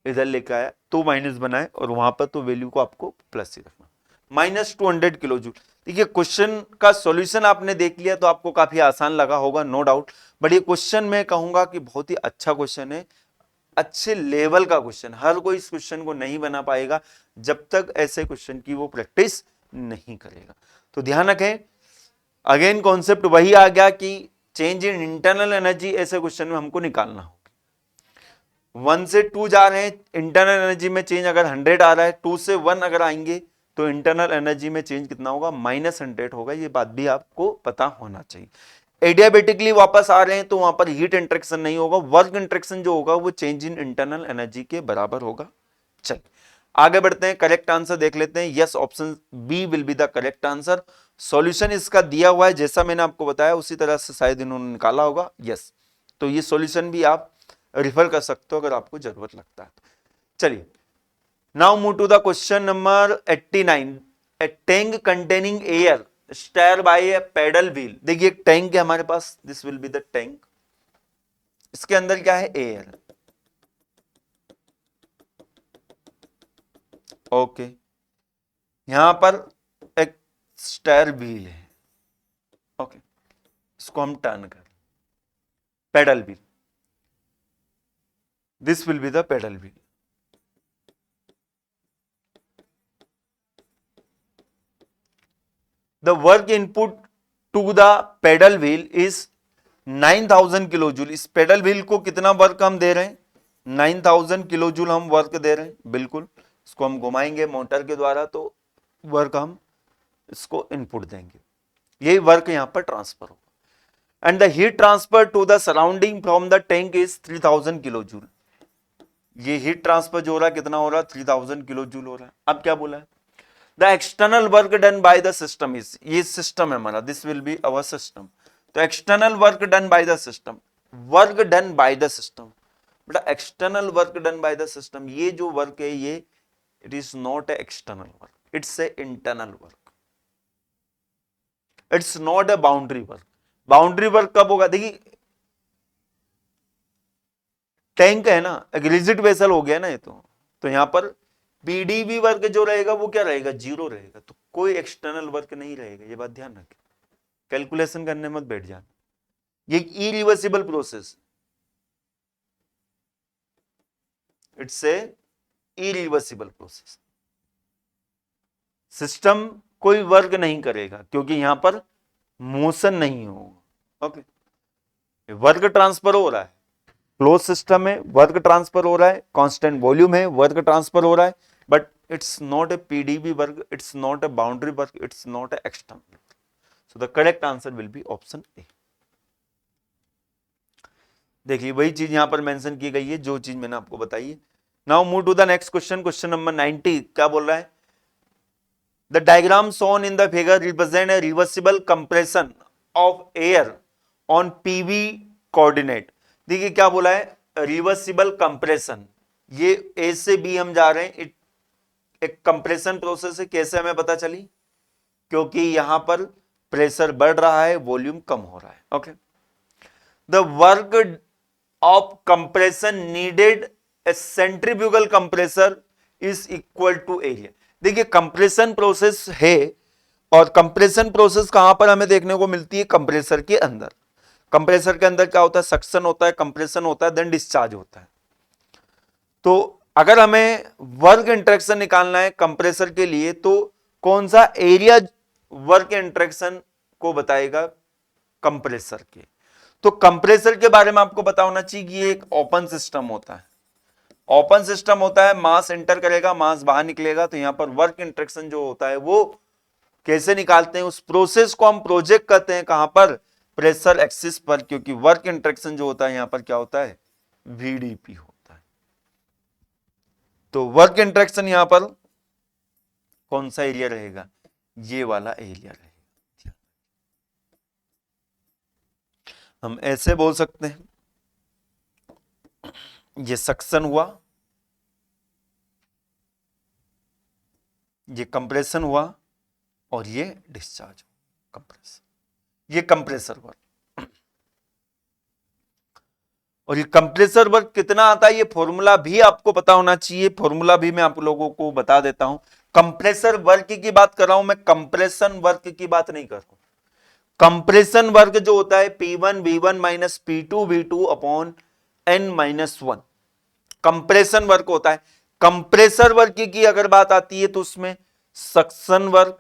इधर लेके आया तो माइनस बनाए, और वहां पर तो वैल्यू को आपको प्लस ही रखना, -200 किलो जूल। देखिए क्वेश्चन का सॉल्यूशन आपने देख लिया तो आपको काफी आसान लगा होगा, नो डाउट, बट ये क्वेश्चन मैं कहूंगा कि बहुत ही अच्छा क्वेश्चन है, अच्छे लेवल का क्वेश्चन। हर कोई इस क्वेश्चन को नहीं बना पाएगा जब तक ऐसे क्वेश्चन की वो प्रैक्टिस नहीं करेगा। तो ध्यान रखें, अगेन कॉन्सेप्ट वही आ गया कि चेंज इन इंटरनल एनर्जी ऐसे क्वेश्चन में हमको निकालना हो। 1 से 2 जा रहे हैं, इंटरनल एनर्जी में चेंज अगर 100 आ रहा है, 2 से 1 अगर आएंगे तो इंटरनल एनर्जी में चेंज कितना होगा, -100 होगा। ये बात भी आपको पता होना चाहिए। एडियाबेटिकली वापस आ रहे हैं तो वहां पर हीट इंटरेक्शन नहीं होगा, वर्क इंटरेक्शन जो होगा वो चेंज इन इंटरनल एनर्जी के बराबर होगा। चलिए आगे बढ़ते हैं, करेक्ट आंसर देख लेते हैं। Yes, option B will be the correct answer. Solution इसका दिया हुआ है, जैसा मैंने आपको बताया उसी तरह से शायद इन्होंने निकाला होगा। यस, तो ये सॉल्यूशन भी आप रिफर कर सकते हो अगर आपको जरूरत लगता है। चलिए now move to the question number 89। A tank containing air stirred by a paddle wheel. देखिए टैंक है हमारे पास, this will be the tank, इसके अंदर क्या है, एयर। ओके, यहां पर एक स्टेयर व्हील है। ओके, इसको हम टर्न कर, pedal wheel, this will be the pedal wheel. The work input to the pedal wheel is 9000 kilo joule. इस पेडल व्हील को कितना वर्क हम दे रहे हैं, 9000 किलो जूल हम वर्क दे रहे हैं। बिल्कुल, इसको हम घुमाएंगे मोटर के द्वारा तो वर्क हम इसको इनपुट देंगे, यही वर्क यहां पर ट्रांसफर होगा। And the heat transfer to the surrounding from the tank is 3000 kilo joule. ये हीट ट्रांसफर जो हो रहा है कितना हो रहा है, 3000 किलो जूल हो रहा है। अब क्या बोला है, the external work done by the system is, ये सिस्टम है हमारा, this will be our system. तो external work done by the system, work done by the system, बेटा external work done by the system, ये जो वर्क है ये it is not a external work, it's a internal work, it's not a boundary work. Boundary work कब होगा, देखिए टैंक है ना, एक रिजिड वेसल हो गया ना ये, तो तो यहां पर पीडीवी वर्क जो रहेगा वो क्या रहेगा, 0 रहेगा। तो कोई एक्सटर्नल वर्क नहीं रहेगा, ये बात ध्यान रखें, कैलकुलेशन करने मत बैठ जाना। ये irreversible process, it's a irreversible process. System कोई वर्क नहीं करेगा क्योंकि यहां पर मोशन नहीं होगा। ओके, वर्क ट्रांसफर हो रहा है, क्लोज सिस्टम है, वर्क ट्रांसफर हो रहा है, कांस्टेंट वॉल्यूम है, वर्क ट्रांसफर हो रहा है, but it's not A PDB work, it's not a boundary work, it's not a external. So the correct answer will be option ए। देखिए वही चीज यहां पर मेंशन की गई है जो चीज मैंने आपको बताई है। Now move to the next question, question number 90। क्या बोल रहा है, the diagram shown in the figure represent a reversible compression of air on PV coordinate. देखिए क्या बोला है, रिवर्सिबल कंप्रेशन, ये ए से बी हम जा रहे हैं, एक कंप्रेशन प्रोसेस है। कैसे हमें पता चली, क्योंकि यहां पर प्रेशर बढ़ रहा है, वॉल्यूम कम हो रहा है। Okay, the work of compression needed a centrifugal compressor is equal to area. देखिए कंप्रेशन प्रोसेस है, और कंप्रेशन प्रोसेस कहां पर हमें देखने को मिलती है, कंप्रेसर के अंदर। कंप्रेसर के अंदर क्या होता है, सक्शन होता है, कंप्रेशन होता है, देन डिस्चार्ज होता है। तो अगर हमें वर्क इंटरेक्शन निकालना है कंप्रेसर के लिए, तो कौन सा एरिया वर्क इंटरेक्शन को बताएगा, कंप्रेसर के। तो कंप्रेसर के बारे में आपको पता होना चाहिए कि ये एक ओपन सिस्टम होता है। ओपन सिस्टम होता है, मास एंटर करेगा, मास बाहर निकलेगा। तो यहां पर वर्क इंटरेक्शन जो होता है वो कैसे निकालते हैं, उस प्रोसेस को हम प्रोजेक्ट करते हैं कहां पर, प्रेशर एक्सिस पर, क्योंकि वर्क इंटरेक्शन जो होता है यहां पर क्या होता है, वीडीपी होता है। तो वर्क इंटरेक्शन यहां पर कौन सा एरिया रहेगा, ये वाला एरिया रहेगा। हम ऐसे बोल सकते हैं, ये सक्शन हुआ, ये कंप्रेशन हुआ, और ये डिस्चार्ज, कंप्रेसर, ये कंप्रेसर वर्क। और ये कंप्रेसर वर्क कितना आता है, ये फॉर्मूला भी आपको पता होना चाहिए। फॉर्मूला भी मैं आप लोगों को बता देता हूं। कंप्रेसर वर्क की बात कर रहा हूं मैं, कंप्रेशन वर्क की बात नहीं कर रहा हूं। कंप्रेशन वर्क जो होता है P1 V1 minus P2 V2 upon N minus 1, compression work होता है। कंप्रेसर वर्क की अगर बात आती है तो उसमें सक्शन वर्क,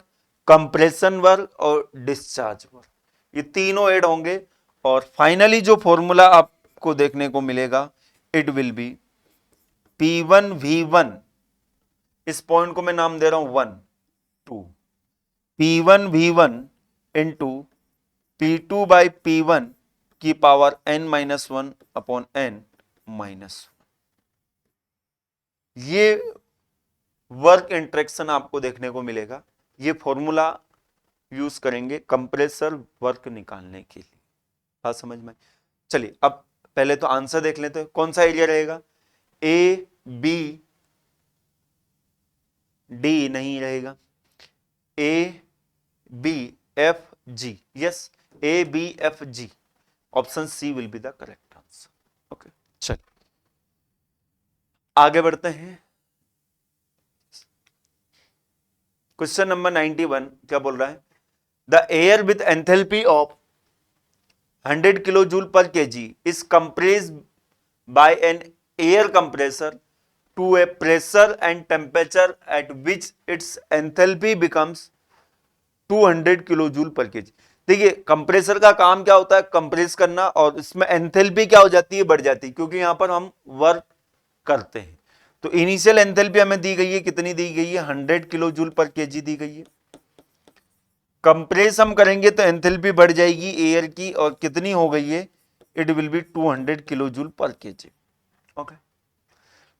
कंप्रेशन वर्क और डिस्चार्ज वर्क, ये तीनों ऐड होंगे। और फाइनली जो फॉर्मूला आपको देखने को मिलेगा, it will B P1 V1, इस पॉइंट को मैं नाम दे रहा हूं 1 2, P1 V1 into P2 by P1 की power N minus 1 upon N minus 1। ये वर्क इंटरेक्शन आपको देखने को मिलेगा। ये फॉर्मूला यूज करेंगे कंप्रेसर वर्क निकालने के लिए। बात समझ में? चलिए अब पहले तो आंसर देख लेते हैं, कौन सा एरिया रहेगा, ए बी डी नहीं रहेगा, A B F G, yes A B F G, option C will be the correct answer. Okay, चलिए आगे बढ़ते हैं। क्वेश्चन नंबर 91 क्या बोल रहा है, the air with enthalpy of 100 kilo joule per KG is compressed by an air compressor to a pressure and temperature at which its enthalpy becomes 200 kilo joule per KG. देखिए कंप्रेसर का काम क्या होता है, कंप्रेस करना, और इसमें एंथैल्पी क्या हो जाती है, बढ़ जाती है, क्योंकि यहां पर हम वर्क करते हैं। तो इनिशियल एंथैल्पी हमें दी गई है, कितनी दी गई है, 100 किलो जूल पर केजी दी गई है। कंप्रेस हम करेंगे तो एंथैल्पी बढ़ जाएगी एयर की, और कितनी हो गई है, it will B 200 kilo joule per KG. Okay,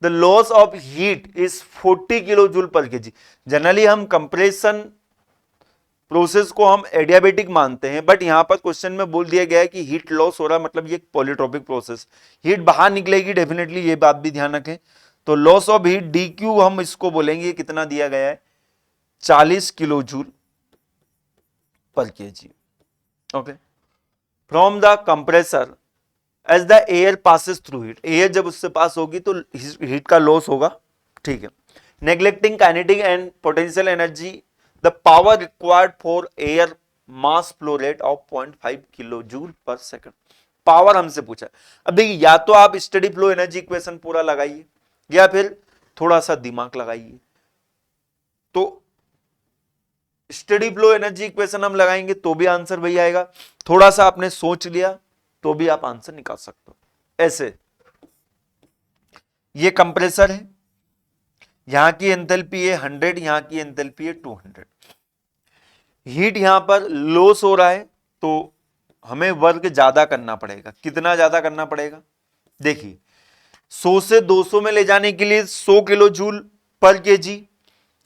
the loss of heat is 40 kilo joule per KG. Generally हम कंप्रेशन प्रोसेस को हम एडियाबेटिक मानते हैं, बट यहां पर क्वेश्चन में बोल दिया गया है कि हीट लॉस हो रहा है, मतलब ये पॉलीट्रोपिक प्रोसेस, हीट बाहर निकलेगी डेफिनेटली, ये बात भी ध्यान रखें। तो loss of heat D Q हम इसको बोलेंगे, कितना दिया गया है, 40 kilo joule per KG. Okay, from the compressor as the air passes through heat, air जब उससे पास होगी तो हीट का लॉस होगा, ठीक है। Neglecting kinetic and potential energy, the power required for air mass flow rate of 0.5 kilo joule पर सेकंड। पावर हमसे पूछा। अब देखिए, या तो आप स्टेडी फ्लो एनर्जी इक्वेशन पूरा लगाइए या फिर थोड़ा सा दिमाग लगाइए। तो स्टेडी फ्लो एनर्जी इक्वेशन हम लगाएंगे तो भी आंसर वही आएगा, थोड़ा सा आपने सोच लिया तो भी आप आंसर निकाल सकते हो। ऐसे ये कंप्रेसर है, यहां की एंथैल्पी है 100, यहां की एंथैल्पी है 200। हीट यहां पर लॉस हो रहा है तो हमें वर्क ज्यादा करना पड़ेगा। कितना ज्यादा करना पड़ेगा? देखिए, 100 से 200 में ले जाने के लिए 100 किलो जूल पर केजी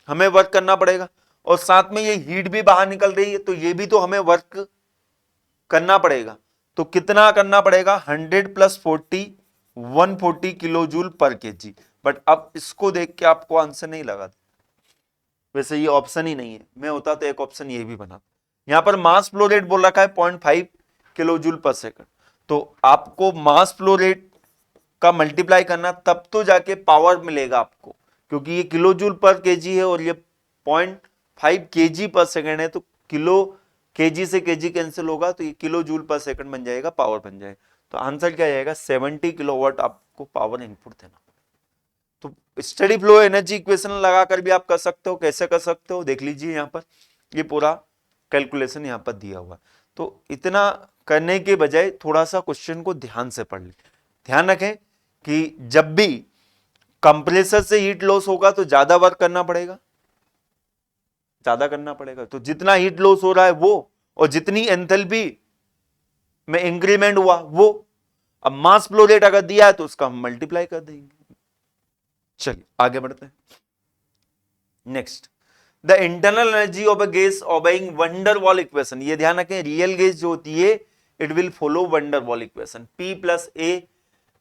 हमें वर्क करना पड़ेगा, और साथ में ये हीट भी बाहर निकल रही है तो ये भी तो हमें वर्क करना पड़ेगा। तो कितना करना पड़ेगा? 100 + 40 140 kilo joule per KG. But अब इसको देख के आपको आंसर नहीं लगा, वैसे ये ऑप्शन ही नहीं है, मैं होता तो एक ऑप्शन ये भी बना। यहां पर मास फ्लो रेट बोल रखा है 0.5 किलो जूल पर सेकंड, तो आपको मास फ्लो रेट का मल्टीप्लाई करना, तब तो जाके पावर मिलेगा आपको, क्योंकि ये किलो जूल पर केजी है और ये 0.5 केजी पर सेकंड है। तो किलो केजी से केजी कैंसिल होगा तो ये किलो जूल पर सेकंड बन जाएगा, पावर बन जाएगा। तो आंसर क्या आएगा? 70 किलोवाट आपको पावर इनपुट देना। तो स्टेडी फ्लो एनर्जी इक्वेशन लगाकर भी आप कर सकते हो। कैसे कर सकते हो देख लीजिए, यहां पर ये पूरा कैलकुलेशन यहां पर दिया हुआ है। तो इतना करने के बजाय थोड़ा सा क्वेश्चन को ध्यान से पढ़ ले। ध्यान रखें कि जब भी कंप्रेसर से हीट लॉस होगा तो ज्यादा वर्क करना पड़ेगा, ज्यादा करना पड़ेगा। तो जितना हीट लॉस हो रहा है वो, और जितनी एंथैल्पी में इंक्रीमेंट हुआ वो, अब मास फ्लो रेट अगर दिया है तो उसका हम मल्टीप्लाई कर देंगे। चलिए आगे बढ़ते हैं। Next, the internal energy of a gas obeying van der Waal equation. ये ध्यान रखें, रियल गैस जो होती है it will follow van der Waal equation, P + A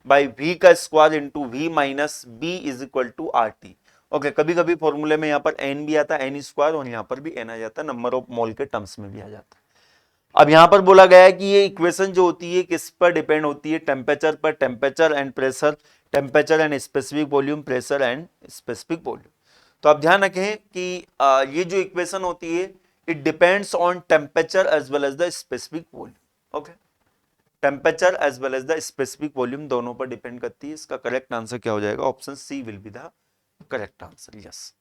by V का square into V minus B is equal to RT। Okay, कभी कभी फॉर्मूले में यहां पर N भी आता है, N स्क्वायर, और यहां पर भी N आ जाता है, नंबर ऑफ मोल के टर्म्स में भी आ जाता है। अब यहां पर बोला गया है कि ये इक्वेशन जो होती है किस पर डिपेंड होती है? टेम्परेचर पर। Temperature and pressure, temperature and specific volume, pressure and specific volume. तो आप ध्यान रखें कि ये जो इक्वेशन होती है it depends on temperature as well as the specific volume. Okay, temperature as well as the specific volume दोनों पर डिपेंड करती है। इसका करेक्ट आंसर क्या हो जाएगा? Option C will be the correct answer. Yes,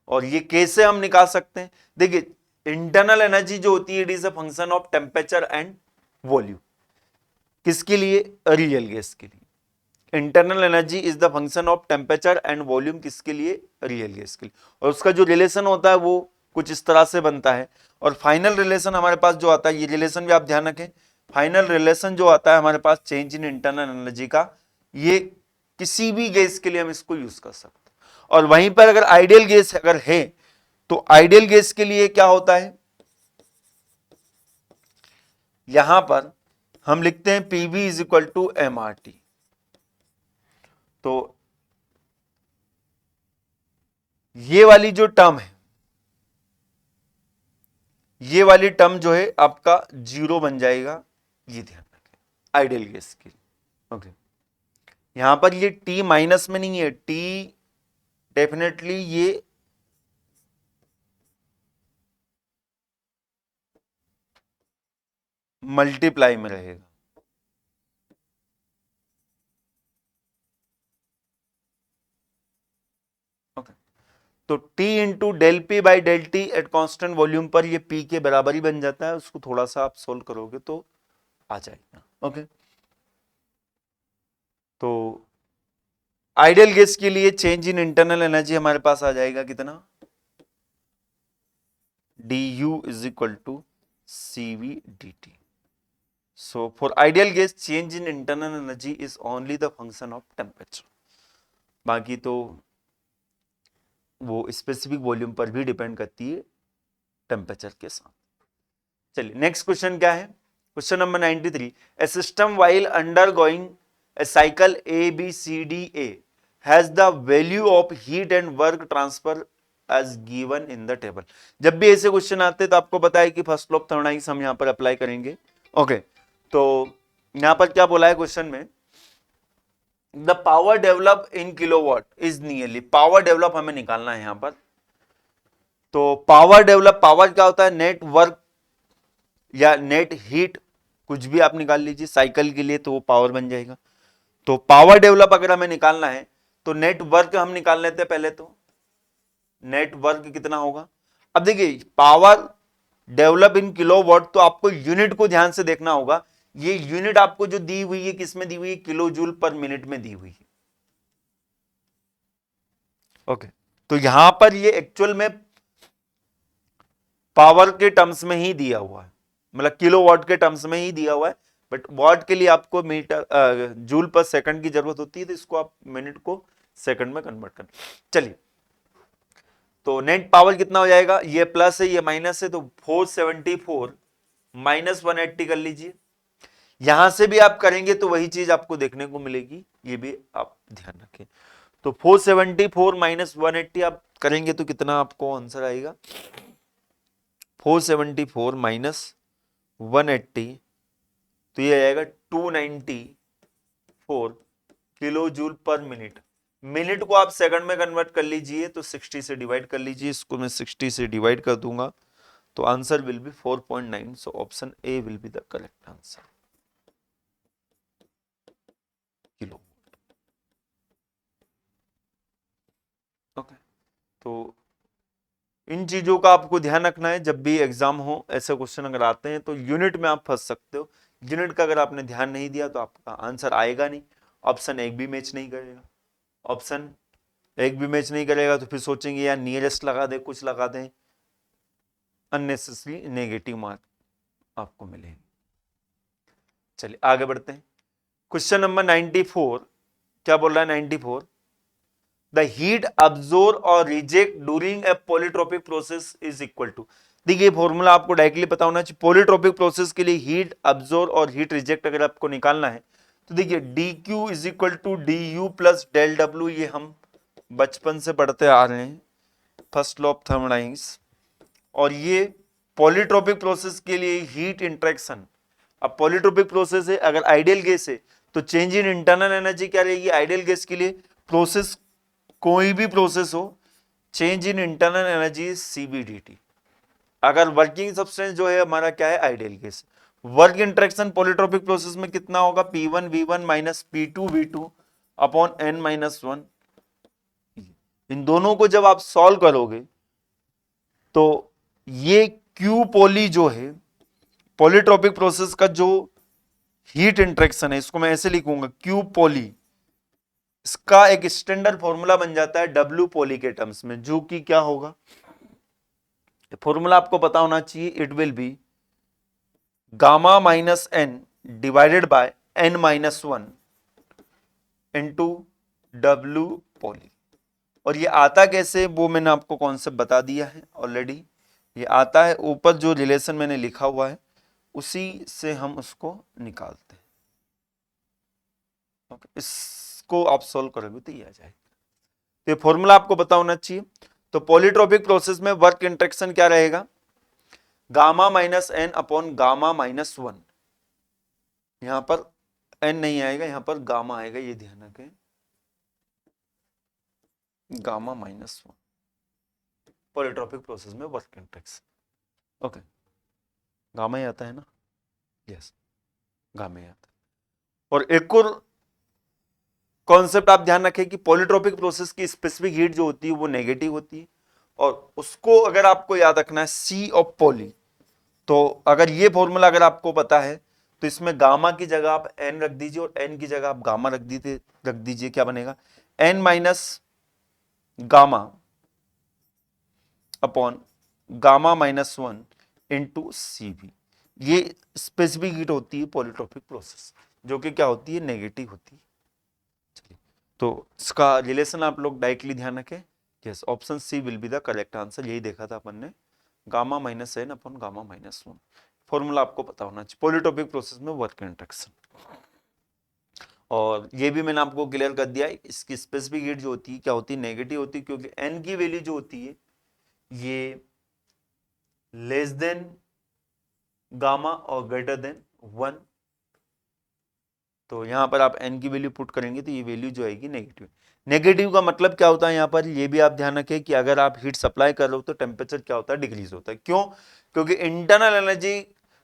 और ये कैसे हम निकाल सकते हैं? देखिए, इंटरनल एनर्जी जो होती है it is a function of temperature and volume. किसके लिए? रियल गैस के लिए। Internal energy is the function of temperature and volume, किसके लिए? रियल गैस के लिए। और उसका जो रिलेशन होता है वो कुछ इस तरह से बनता है। और फाइनल रिलेशन हमारे पास जो आता है, ये रिलेशन भी आप ध्यान रखें, फाइनल रिलेशन जो आता है हमारे पास चेंज इन इंटरनल एनर्जी का, ये किसी भी गैस के लिए हम इसको यूज कर सकते हैं। और वहीं पर अगर आइडियल गैस अगर है तो आइडियल गैस के लिए क्या होता है? यहां पर हम लिखते हैं PV is equal to MRT। तो ये वाली जो टर्म है, ये वाली टर्म जो है आपका 0 बन जाएगा, ये ध्यान रखें आइडियल गैस के लिए। ओके, यहां पर ये T माइनस में नहीं है, T डेफिनेटली ये मल्टीप्लाई में रहेगा। ओके, तो T into del P by del T at constant volume पर ये P के बराबर ही बन जाता है। उसको थोड़ा सा आप सोल्व करोगे तो आ जाएगा। ओके, तो आइडियल गैस के लिए चेंज इन इंटरनल एनर्जी हमारे पास आ जाएगा कितना? du is equal to CV dt। So for ideal gas change in internal energy is only the function of temperature। बाकी तो वो स्पेसिफिक वॉल्यूम पर भी डिपेंड करती है टेम्परेचर के साथ। चलिए नेक्स्ट क्वेश्चन क्या है? Question number 93, a system while undergoing a cycle ABCDA has the value of heat and work transfer as given in the table. जब भी ऐसे क्वेश्चन आते हैं तो आपको पता है कि फर्स्ट लॉ ऑफ थर्मोडायनामिक्स हम यहां पर अप्लाई करेंगे। ओके, तो यहां पर क्या बोला है क्वेश्चन में? The power develop in kilowatt is nearly, power develop हमें निकालना है यहां पर। तो पावर डेवलप, पावर क्या होता है, नेट वर्क या नेट हीट, कुछ भी आप निकाल लीजिए साइकिल के लिए तो वो पावर बन जाएगा। तो पावर डेवलप अगर हमें निकालना है तो नेट वर्क हम निकाल लेते हैं पहले। तो नेट वर्क कितना होगा, अब देखिए पावर डेवलप इन किलोवाट, तो आपको यूनिट को ध्यान से देखना होगा। ये यूनिट आपको जो दी हुई है किस में दी हुई है, किलो जूल पर मिनट में दी हुई है। ओके, तो यहां पर ये एक्चुअल में पावर के टर्म्स में ही दिया हुआ है, मतलब किलो वॉट के टर्म्स में ही दिया हुआ है। बट वॉट के लिए आपको मीटर जूल पर सेकंड की जरूरत होती है, तो इसको आप मिनट को सेकंड में कन्वर्ट कर। चलिए, तो नेट पावर कितना हो जाएगा, ये प्लस है ये माइनस है, तो 474 माइनस 180 कर लीजिए। यहां से भी आप करेंगे तो वही चीज आपको देखने को मिलेगी, ये भी आप ध्यान रखें। तो 474 माइनस 180 आप करेंगे तो कितना आपको आंसर आएगा, 474 माइनस 180, तो ये आएगा 294 किलो जूल पर मिनट। मिनट को आप सेकंड में कन्वर्ट कर लीजिए, तो 60 से डिवाइड कर लीजिए, इसको मैं 60 से डिवाइड कर दूंगा, तो answer will B 4.9। So option A will be the correct answer, kilo. Okay, तो इन चीजों का आपको ध्यान रखना है, जब भी एग्जाम हो ऐसे क्वेश्चन अगर आते हैं तो यूनिट में आप फंस सकते हो। यूनिट का अगर आपने ध्यान नहीं दिया तो आपका आंसर आएगा नहीं, ऑप्शन एक भी मैच नहीं करेगा। ऑप्शन एक भी मैच नहीं करेगा तो फिर सोचेंगे यार नियरेस्ट लगा दे, कुछ लगा दें, अननेसेसरी नेगेटिव मार्क आपको मिलेंगे। चलिए आगे बढ़ते हैं। क्वेश्चन नंबर 94 क्या बोल रहा है, 94 द हीट अब्सोर्ब और reject during a polytropic process is equal to. देखिए फॉर्मूला आपको डायरेक्टली पता होना चाहिए। पॉलीट्रोपिक प्रोसेस के लिए हीट अब्सोर्ब और हीट रिजेक्ट अगर आपको निकालना है तो देखिए D Q is equal to D U plus del W, ये हम बचपन से पढ़ते आ रहे हैं, फर्स्ट लॉ ऑफ थर्मोडायनेमिक्स। और ये पॉलीट्रोपिक प्रोसेस के लिए हीट इंट्रैक्शन। अब पॉलीट्रोपिक प्रोसेस है, अगर आइडियल गैस है तो चेंज इन इंटरनल एनर्जी क्या रहेगी आइडियल गैस के लिए, प्रोसेस कोई भी प्रोसेस हो, change in internal energy CBDT. अगर वर्किंग सब्सटेंस जो है हमारा क्या है ideal gas, work interaction polytropic process में कितना होगा, P1V1 minus P2V2 upon N-1। इन दोनों को जब आप सॉल्व करोगे तो ये क्यू पोली जो है पॉलीट्रोपिक प्रोसेस का जो हीट इंटरेक्शन है, इसको मैं ऐसे लिखूंगा क्यू पोली, इसका एक स्टैंडर्ड फॉर्मूला बन जाता है डब्ल्यू पोली के टर्म्स में, जो कि क्या होगा, फॉर्मूला आपको पता होना चाहिए, it will be gamma minus n divided by N-1 into W poly. और ये आता कैसे, वो मैंने आपको कॉन्सेप्ट बता दिया है ऑलरेडी। ये आता है ऊपर जो रिलेशन मैंने लिखा हुआ है उसी से हम उसको निकालते हैं। इसको आप सोल्व करोगे तो ये आ जाएगा। तो ये फॉर्मूला आपको पता होना चाहिए। तो पॉलीट्रोपिक प्रोसेस में वर्क इंटरेक्शन क्या रहेगा, gamma minus N upon gamma minus 1। यहां पर एन नहीं आएगा, यहां पर गामा आएगा, ये ध्यान रखें, गामा माइनस 1 पॉलीट्रोपिक प्रोसेस में वर्क इंटरेक्शन। ओके, गामा ही आता है ना, यस गामा ही आता है। और एक और कॉन्सेप्ट आप ध्यान रखें कि पॉलीट्रोपिक प्रोसेस की स्पेसिफिक हीट जो होती है वो नेगेटिव होती है, और उसको अगर आपको याद रखना है सी ऑफ पॉली, तो अगर ये फॉर्मूला अगर आपको पता है तो इसमें गामा की जगह आप एन रख दीजिए और एन की जगह आप गामा रख दीजिए, क्या बनेगा, N minus gamma upon gamma minus 1 into C B. ये स्पेसिफिक हीट होती है पॉलीट्रोपिक प्रोसेस, जो कि क्या होती है, नेगेटिव होती है। चलिए, तो इसका रिलेशन आप लोग डायरेक्टली ध्यान रखें, yes option C will be the correct answer, यही देखा था अपन ने, gamma minus N upon gamma minus 1। Formula आपको पता होना चाहिए पॉलीट्रोपिक प्रोसेस में वर्क इंटरेक्शन। और ये भी मैंने आपको क्लियर कर दिया है, इसकी स्पेसिफिक हीट जो होती है क्या होती है, नेगेटिव होती है, क्योंकि एन की वैल्यू जो होती है ये लेस देन गामा और ग्रेटर देन 1। तो यहाँ पर आप n की वैल्यू पुट करेंगे तो ये वैल्यू जो आएगी नेगेटिव। नेगेटिव का मतलब क्या होता है, यहाँ पर ये भी आप ध्यान रखें कि अगर आप हीट सप्लाई कर रहे हो तो टेम्परेचर क्या होता है, डिक्रीज होता है। क्यों? क्योंकि इंटरनल एनर्जी,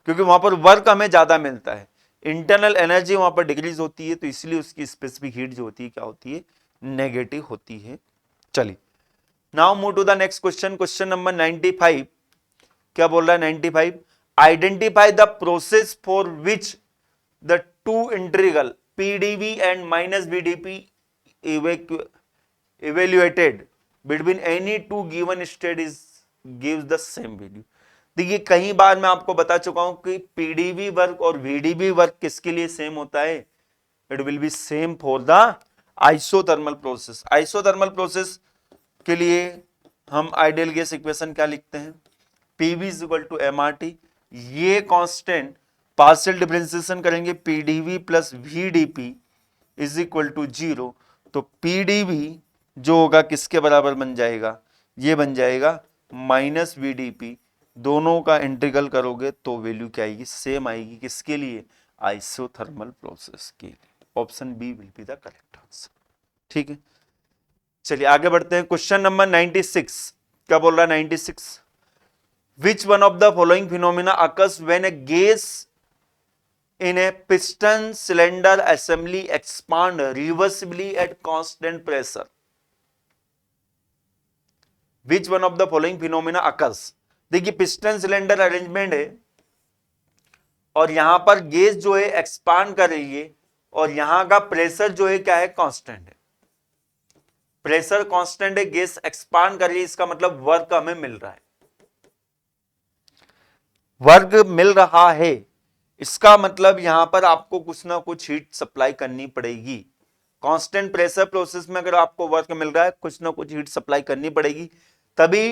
क्योंकि वहां पर वर्क हमें ज्यादा मिलता है, इंटरनल एनर्जी वहां पर डिक्रीज होती है, तो इसलिए उसकी स्पेसिफिक हीट जो होती है क्या होती है, नेगेटिव होती है। चलिए now move to the next question, question number 95। क्या बोल रहा है 95? Identify the process for which the two integral PDV and minus BDP evaluated between any two given state is gives the same value। देखिए कई बार मैं आपको बता चुका हूं कि पीडीवी वर्क और वीडीवी वर्क किसके लिए सेम होता है, it will be same for the isothermal process. Isothermal process के लिए हम आइडियल गैस इक्वेशन क्या लिखते हैं, PV is equal to MRT, ये कांस्टेंट पार्शियल डिफरेंशिएशन करेंगे, PDV plus VDP is equal to 0, तो पीडीवी जो होगा किसके बराबर बन जाएगा, ये बन जाएगा माइनस वीडीपी, दोनों का इंटीग्रल करोगे तो वैल्यू क्या आएगी, सेम आएगी। किसके लिए, आइसोथर्मल प्रोसेस के लिए। Option B will be the correct answer. ठीक है, चलिए आगे बढ़ते हैं। क्वेश्चन नंबर 96 क्या बोल रहा है 96? विच one of the following phenomena occurs when A gas in a piston cylinder assembly expand reversibly at constant pressure? Which one of the following phenomena occurs? देखिए पिस्टन सिलेंडर अरेंजमेंट है और यहां पर गैस जो है एक्सपांड कर रही है और यहां का प्रेशर जो है क्या है, कांस्टेंट है। प्रेशर कांस्टेंट है, गैस एक्सपांड कर रही है, इसका मतलब वर्क हमें मिल रहा है, वर्क मिल रहा है, इसका मतलब यहां पर आपको कुछ ना कुछ हीट सप्लाई करनी पड़ेगी। कांस्टेंट प्रेशर प्रोसेस में अगर आपको वर्क मिल रहा है, कुछ ना कुछ हीट सप्लाई करनी पड़ेगी, तभी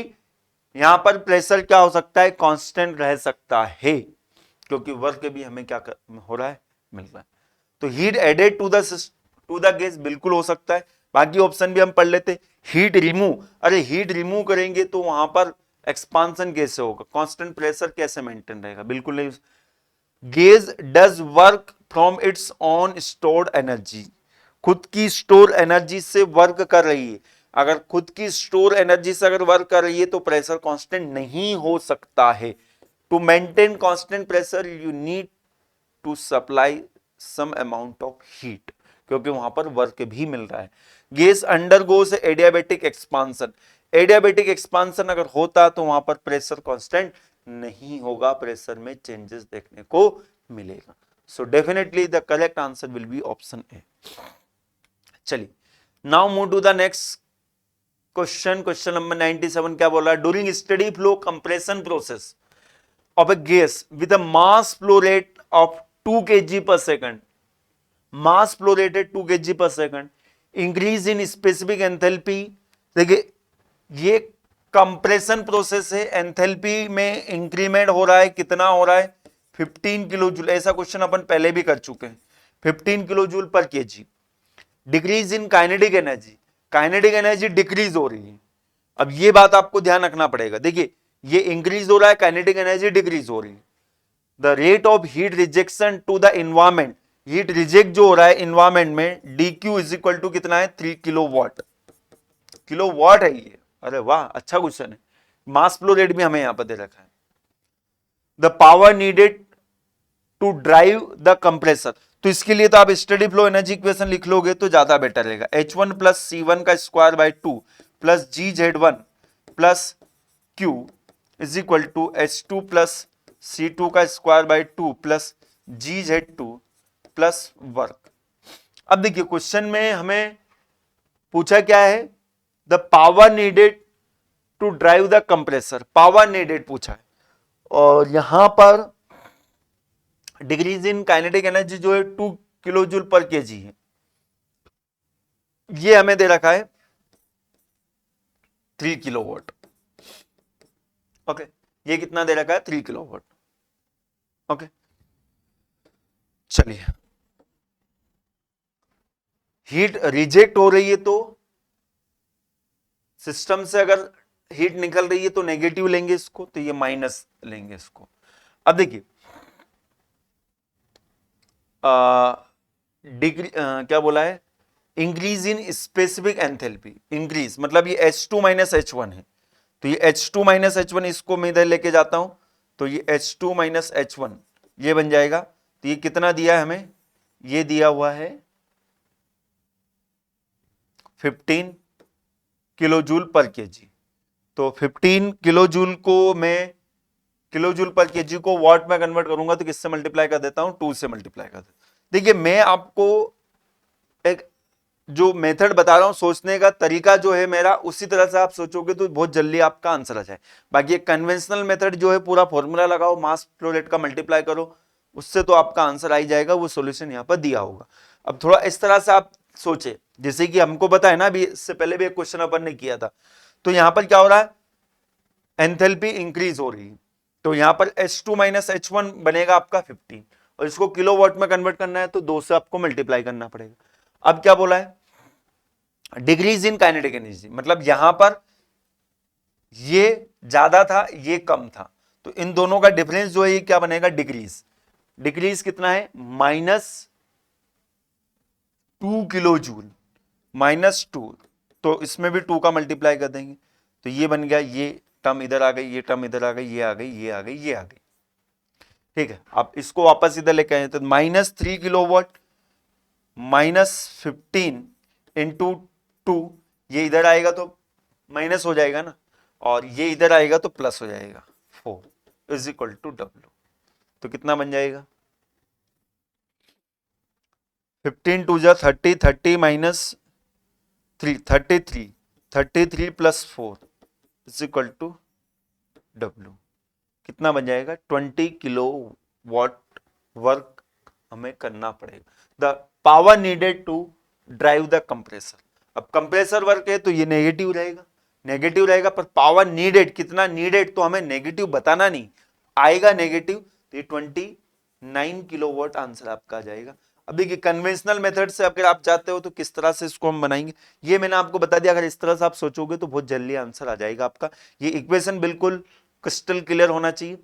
यहां पर प्रेशर क्या हो सकता है, कांस्टेंट रह सकता है, क्योंकि वर्क भी हमें क्या हो रहा है, मिल रहा है। तो heat added to the gas बिल्कुल हो सकता है। बाकी ऑप्शन भी हम पढ़ लेते। हीट रिमूव, अरे हीट रिमूव करेंगे तो वहां पर एक्सपांशन कैसे होगा, कांस्टेंट प्रेशर कैसे मेंटेन रहेगा, बिल्कुल नहीं। Gas does work from its own stored energy, खुद की स्टोर एनर्जी से वर्क कर रही है। अगर खुद की स्टोर एनर्जी से अगर वर्क कर रही है तो प्रेशर कांस्टेंट नहीं हो सकता है। To maintain constant pressure you need to supply some amount of heat, क्योंकि वहां पर वर्क भी मिल रहा है। Gas undergoes adiabatic expansion, adiabatic expansion अगर होता तो वहां पर प्रेशर कांस्टेंट नहीं होगा, प्रेशर में चेंजेस देखने को मिलेगा। So definitely the correct answer will be option A. चलिए now move to the next question, question number 97 क्या बोला, during steady flow compression process of a gas with a mass flow rate of 2 kg per second, mass flow rate है 2 kg per second, increase in specific enthalpy। देखिए ये कंप्रेशन प्रोसेस है, एंथैल्पी में इंक्रीमेंट हो रहा है, कितना हो रहा है 15 किलो जूल, ऐसा क्वेश्चन अपन पहले भी कर चुके हैं, 15 kilo joule per KG. Decrease in kinetic energy, kinetic energy decrease हो रही है। अब ये बात आपको ध्यान रखना पड़ेगा, देखिए ये इंक्रीज हो रहा है, काइनेटिक एनर्जी डिक्रीज हो रही है। The rate of heat rejection to the environment, heat reject जो हो रहा है इन्वायरमेंट में, dq इज इक्वल टू कितना है 3 किलो वॉट, किलो वॉट है ये। अरे वाह अच्छा क्वेश्चन है। मास फ्लो रेट भी हमें यहां पर दे रखा है। The power needed to drive the compressor, तो इसके लिए तो आप स्टडी फ्लो एनर्जी इक्वेशन लिख लोगे तो ज्यादा बेटर रहेगा। H1 प्लस C1 का square by 2 plus GZ1 plus Q is equal to H2 plus C2 का square by 2 plus GZ2 plus work. अब देखिए क्वेश्चन में हमें पूछा क्या है, the power needed to drive the compressor, power needed पूछा है, और यहां पर डिक्रीज इन काइनेटिक एनर्जी जो है 2 किलो जूल पर केजी है, ये हमें दे रखा है 3 किलो वॉट। ओके, ये कितना दे रखा है 3 किलो वॉट। ओके चलिए, हीट रिजेक्ट हो रही है तो सिस्टम से अगर हीट निकल रही है तो नेगेटिव लेंगे इसको, तो ये माइनस लेंगे इसको। अब देखिए डिग्री क्या बोला है, increase in specific enthalpy. Increase मतलब ये H2 माइनस H1 है, तो ये H2 माइनस H1 इसको मैं इधर लेके जाता हूं, तो ये H2 माइनस H1 ये बन जाएगा। तो ये कितना दिया है हमें, ये दिया हुआ है 15 किलो जूल पर केजी। तो 15 किलो जूल को मैं किलो जूल पर केजी को वॉट में कन्वर्ट करूंगा तो किससे मल्टीप्लाई कर देता हूं, 2 से मल्टीप्लाई कर देता हूं। देखिए मैं आपको एक जो मेथड बता रहा हूं सोचने का तरीका जो है मेरा, उसी तरह से आप सोचोगे तो बहुत जल्दी आपका आंसर आ जाए। बाकी एक कन्वेंशनल मेथड जो है पूरा फॉर्मूला लगाओ, मास फ्लो रेट का मल्टीप्लाई करो, उससे तो आपका आंसर आ ही जाएगा, वो सॉल्यूशन यहां पर दिया होगा। अब थोड़ा इस तरह से आप सोचे, जैसे कि हमको पता है ना, अभी इससे पहले भी एक क्वेश्चन अपन ने किया था, तो यहां पर क्या हो रहा है, एंथैल्पी इंक्रीज हो रही है, तो यहां पर H2 माइनस H1 बनेगा आपका 15, और इसको किलोवाट में कन्वर्ट करना है तो 2 से आपको मल्टीप्लाई करना पड़ेगा। अब क्या बोला है, डिग्रीज इन काइनेटिक एनर्जी, मतलब यहां पर ये ज्यादा था ये कम था, तो इन दोनों का डिफरेंस जो है ये क्या बनेगा, डिग्रीज। डिग्रीज कितना है, -2 किलो जूल, -2, तो इसमें भी 2 का मल्टीप्लाई कर देंगे, तो ये बन गया, ये टर्म इधर आ गई, ये टर्म इधर आ गई, ये आ गई, ये आ गई, ये आ गई। ठीक है, अब इसको वापस इधर लेके आए तो -3 किलोवाट -15 इंटू 2, ये इधर आएगा तो माइनस हो जाएगा ना, और ये इधर आएगा तो प्लस हो जाएगा, 4 इज इक्वल टू W। तो कितना बन जाएगा, 15 टू जा 30, 30 minus 3, 33, 33 plus 4 is equal to W। कितना बन जाएगा, 20 किलो वॉट वर्क हमें करना पड़ेगा, the power needed to drive the compressor. अब कंप्रेसर वर्क है तो ये नेगेटिव रहेगा, नेगेटिव रहेगा, पर पावर नीडेड कितना नीडेड, तो हमें नेगेटिव बताना नहीं, आएगा नेगेटिव, तो ये 29 किलोवाट आंसर आपका आ जाएगा। अब देखिए कन्वेंशनल मेथड से अगर आप चाहते हो तो किस तरह से इसको हम बनाएंगे, ये मैंने आपको बता दिया, अगर इस तरह से आप सोचोगे तो बहुत जल्दी आंसर आ जाएगा आपका। ये इक्वेशन बिल्कुल क्रिस्टल क्लियर होना चाहिए।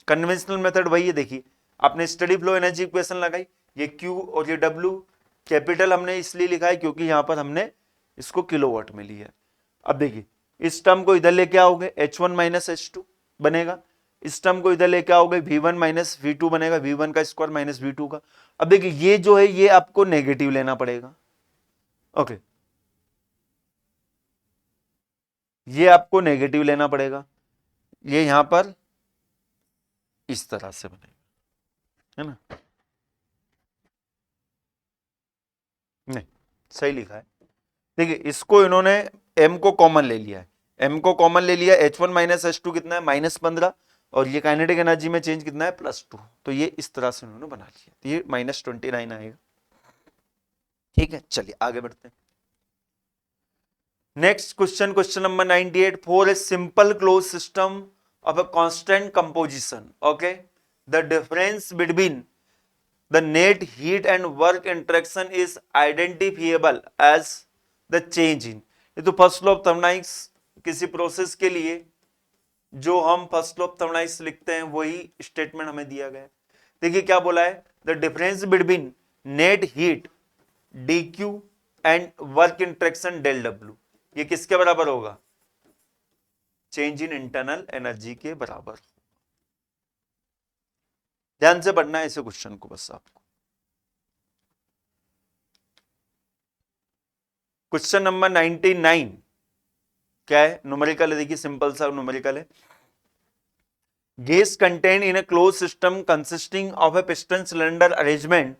कन्वेंशनल मेथड वही है, देखिए आपने स्टडी फ्लो एनर्जी इक्वेशन लगाई, ये Q और ये W कैपिटल हमने इसलिए लिखा है क्योंकि यहां पर हमने इसको किलोवाट में लिया है। अब देखिए इस टर्म को इधर लेके आओगे, H1 माइनस H2 बनेगा, इस टर्म को इधर लेके आओगे, V1 माइनस V2 बनेगा, V1 का स्क्वायर माइनस V2 का। अब देखिए ये जो है ये आपको नेगेटिव लेना पड़ेगा, ओके, ये आपको नेगेटिव लेना पड़ेगा, ये यहां पर इस तरह से बनेगा, है ना, नहीं सही लिखा है। देखिए इसको इन्होंने m को कॉमन ले लिया है, m को कॉमन ले लिया, H1 माइनस H2 कितना है, -15, और ये काइनेटिक एनर्जी में चेंज कितना है, +2, तो ये इस तरह से उन्होंने बना लिया, तो ये -29 आएगा। ठीक है, चलिए आगे बढ़ते हैं। Next question, question number 98, for a simple close system of a constant composition, okay, the difference between the net heat and work interaction is identifiable as the change in, ये तो फर्स्ट लॉ ऑफ थर्मोडायनामिक्स किसी प्रोसेस के लिए जो हम फर्स्ट लॉ ऑफ थर्मोडायनामिक्स लिखते हैं वही स्टेटमेंट हमें दिया गया है। देखिए क्या बोला है, the difference between net heat dq and work interaction del W, ये किसके बराबर होगा, चेंज इन इंटरनल एनर्जी के बराबर। ध्यान से पढ़ना है इसे क्वेश्चन को बस आपको। क्वेश्चन नंबर 99 क्या है, न्यूमेरिकल है, देखिए सिंपल सा न्यूमेरिकल है। Gas contain in a close system consisting of a piston cylinder arrangement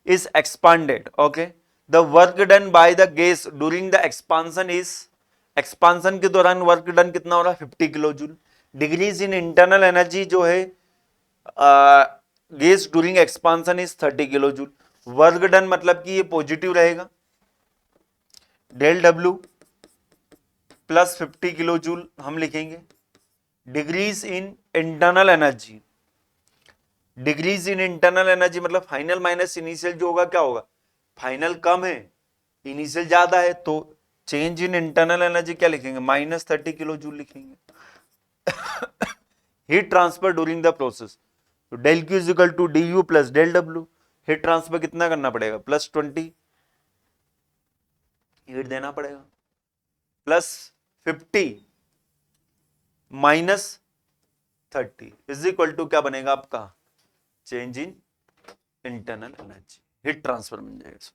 is expanded, okay, the work done by the gas during the expansion is, expansion के दौरान वर्क डन कितना हो रहा है, 50 kilo joule. Decrease in internal energy जो है gas during expansion is 30 kilo joule. Work done मतलब कि ये पॉजिटिव रहेगा, del W plus 50 kilo joule हम लिखेंगे। Degrees in internal energy, degrees in internal energy मतलब फाइनल माइनस इनिशियल जो होगा क्या होगा, फाइनल कम है इनिशियल ज्यादा है, तो चेंज इन इंटरनल एनर्जी क्या लिखेंगे, -30 किलो जूल लिखेंगे। Heat transfer during the process, तो del Q is equal to DU plus del W, heat transfer कितना करना पड़ेगा, +20 हीट देना पड़ेगा, +50 -30 इज इक्वल टू क्या बनेगा आपका, change in internal energy, heat transfer बन जाएगा।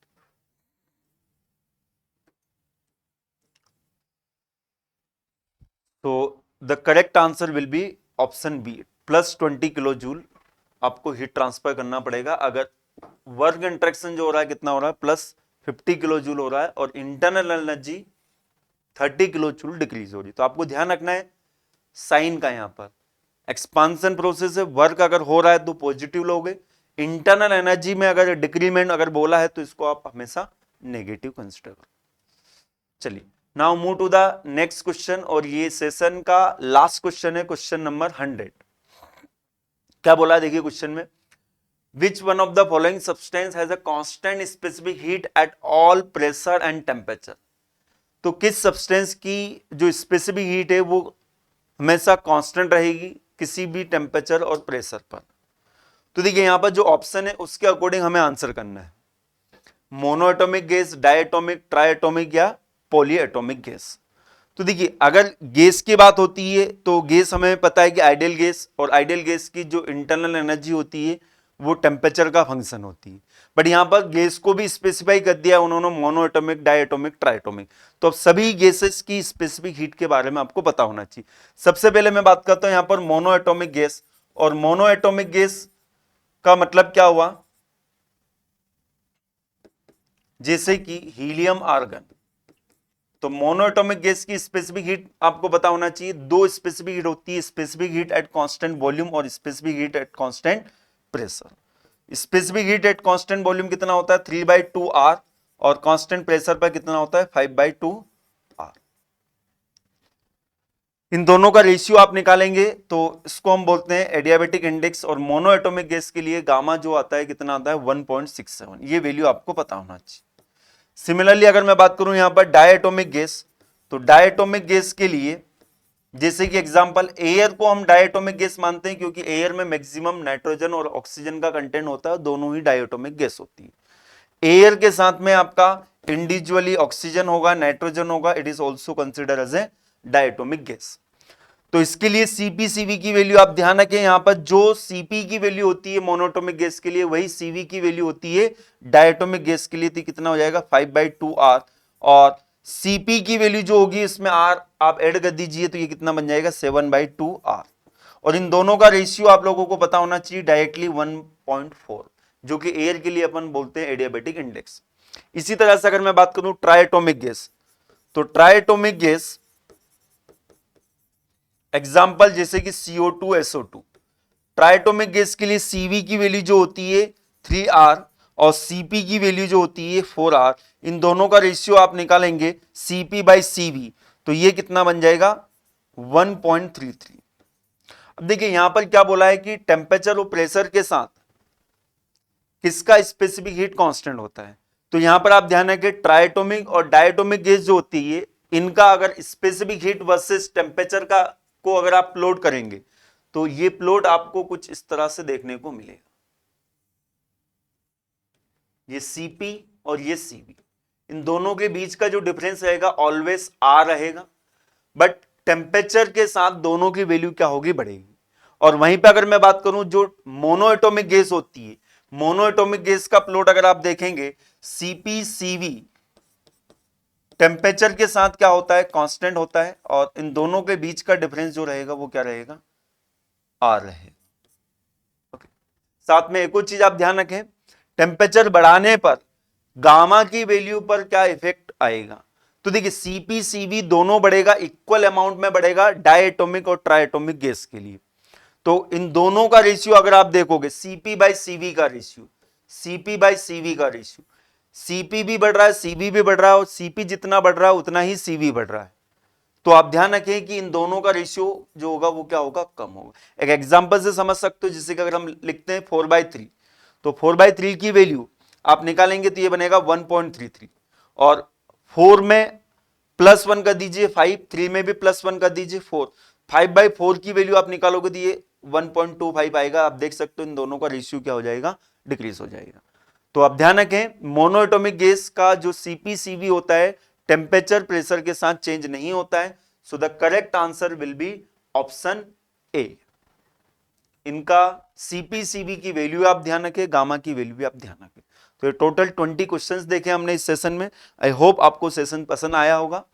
तो the correct answer will be option B, +20 kilo joule आपको हीट ट्रांसफर करना पड़ेगा। अगर वर्क इंटरेक्शन जो हो रहा है कितना हो रहा है, +50 किलो जूल हो रहा है, और internal energy 30 kilo joule decrease हो रही है। तो आपको ध्यान रखना है साइन का, यहां पर एक्सपांशन प्रोसेस है, वर्क अगर हो रहा है तो पॉजिटिव लोगे, इंटरनल एनर्जी में अगर डिक्रीमेंट अगर बोला है तो इसको आप हमेशा नेगेटिव कंसिडर करो। चलिए now move to the next question, और ये सेशन का लास्ट क्वेश्चन है, क्वेश्चन नंबर 100। क्या बोला है देखिए क्वेश्चन में, which one of the following substance has a constant specific heat at all pressure and temperature. तो किस सब्सटेंस की जो स्पेसिफिक हीट है वो हमेशा कांस्टेंट रहेगी किसी भी टेम्परेचर और प्रेशर पर। तो देखिए यहां पर जो ऑप्शन है उसके अकॉर्डिंग हमें आंसर करना है, मोनोएटॉमिक गैस, डायएटॉमिक, ट्राइएटॉमिक या पॉलीएटॉमिक गैस। तो देखिए अगर गैस की बात होती है तो गैस हमें पता है कि आइडियल गैस, और आइडियल गैस की जो इंटरनल एनर्जी होती है वो टेम्परेचर का फंक्शन होती है। बट यहां पर गैस को भी स्पेसिफाई कर दिया उन्होंने, मोनोएटॉमिक, डायएटॉमिक, ट्राइएटॉमिक। तो अब सभी गैसेस की स्पेसिफिक हीट के बारे में आपको पता होना चाहिए। सबसे पहले मैं बात करता हूं यहां पर मोनोएटॉमिक गैस, और मोनोएटॉमिक गैस का मतलब क्या हुआ, जैसे कि हीलियम आर्गन। तो मोनोएटॉमिक गैस की स्पेसिफिक हीट आपको पता होना चाहिए, दो स्पेसिफिक हीट होती है, specific heat at constant volume और specific heat at constant pressure. Specific heat at constant volume कितना होता है, 3/2R, और कांस्टेंट प्रेशर पर कितना होता है, 5/2R। इन दोनों का रेशियो आप निकालेंगे तो इसको हम बोलते हैं एडियाबेटिक इंडेक्स, और मोनोएटॉमिक गैस के लिए गामा जो आता है कितना आता है, 1.67। ये वैल्यू आपको पता होना चाहिए। सिमिलरली अगर मैं बात करूं यहां पर डायएटॉमिक गैस, तो डायएटॉमिक गैस के लिए जैसे कि एग्जांपल एयर को हम डायएटॉमिक गैस मानते हैं, क्योंकि एयर में मैक्सिमम नाइट्रोजन और ऑक्सीजन का कंटेंट होता है, दोनों ही डायएटॉमिक गैस होती है। एयर के साथ में आपका इंडिविजुअली ऑक्सीजन होगा, नाइट्रोजन होगा, it is also consider as a diatomic gas. तो इसके लिए सीपी सीवी की वैल्यू आप ध्यान रखें, यहां पर जो सीपी की वैल्यू होती है मोनोटॉमिक गैस के लिए, वही सीवी की वैल्यू होती है डायटोमिक गैस के लिए। तो कितना हो जाएगा, 5/2R, और सीपी की वैल्यू जो होगी इसमें आर आप ऐड कर दीजिए, तो ये कितना बन जाएगा, 7/2R। और इन दोनों का रेशियो आप लोगों को पता होना चाहिए डायरेक्टली 1.4, जो कि एयर के लिए अपन बोलते हैं एडियाबेटिक इंडेक्स। इसी तरह से अगर मैं बात करूं ट्राइएटॉमिक गैस, तो ट्राइएटॉमिक गैस एग्जाम्पल जैसे कि CO2, SO2। ट्राइएटॉमिक गैस के लिए CV की वैल्यू जो होती है 3R, और CP की वैल्यू जो होती है 4R। इन दोनों का रेशियो आप निकालेंगे CP/CV, तो ये कितना बन जाएगा, 1.33। अब देखिए यहां पर क्या बोला है कि टेम्परेचर और प्रेशर के साथ किसका स्पेसिफिक हीट कांस्टेंट होता है। तो यहां पर आप ध्यान रखें ट्राइएटॉमिक और डायटोमिक गैस जो होती है, इनका अगर स्पेसिफिक हीट वर्सेस टेम्परेचर का को अगर आप प्लॉट करेंगे तो ये प्लॉट आपको कुछ इस तरह से देखने को मिलेगा, ये CP और ये CV, इन दोनों के बीच का जो डिफरेंस रहेगा ऑलवेज R रहेगा, बट टेम्परेचर के साथ दोनों की वैल्यू क्या होगी, बढ़ेगी। और वहीं पे अगर मैं बात करूं जो मोनोएटॉमिक गैस होती है, मोनोएटॉमिक गैस का प्लॉट अगर आप देखेंगे CP CV टेम्परेचर के साथ क्या होता है, कांस्टेंट होता है, और इन दोनों के बीच का डिफरेंस जो रहेगा वो क्या रहेगा, R रहेगा। ओके, साथ में एक और चीज आप ध्यान रखें, टेम्परेचर बढ़ाने पर गामा की वैल्यू पर क्या इफेक्ट आएगा। तो देखिए CP CV दोनों बढ़ेगा, इक्वल अमाउंट में बढ़ेगा डायएटॉमिक और ट्राइएटॉमिक गैस के लिए। तो इन दोनों का रेशियो अगर आप देखोगे CP/CV का रेशियो, CP/CV का रेशियो, CP भी बढ़ रहा है, CV भी बढ़ रहा है, और CP जितना बढ़ रहा है उतना ही CV बढ़ रहा है। तो आप ध्यान रखें कि इन दोनों का रेशियो जो होगा वो क्या होगा, कम होगा। एक एग्जांपल से समझ सकते हो, जैसे कि अगर हम लिखते हैं 4/3, तो 4/3 की वैल्यू आप निकालेंगे तो ये बनेगा 1.33, और 4 में +1 कर दीजिए 5, 3 में भी +1 कर दीजिए 4, 5/4 की वैल्यू आप निकालोगे तो ये 1.25 आएगा। आप देख सकते हो इन दोनों का रेशियो क्या हो जाएगा, डिक्रीज हो जाएगा। तो आप ध्यान रखें, मोनोएटॉमिक गैस का जो सीपीसीवी होता है टेम्परेचर प्रेशर के साथ चेंज नहीं होता है। सो the correct answer will be option ए। इनका सीपीसीवी की वैल्यू आप ध्यान रखें, गामा की वैल्यू भी आप ध्यान रखें। तो ये टोटल 20 क्वेश्चंस देखे हमने इस सेशन में। आई होप आपको सेशन पसंद आया होगा।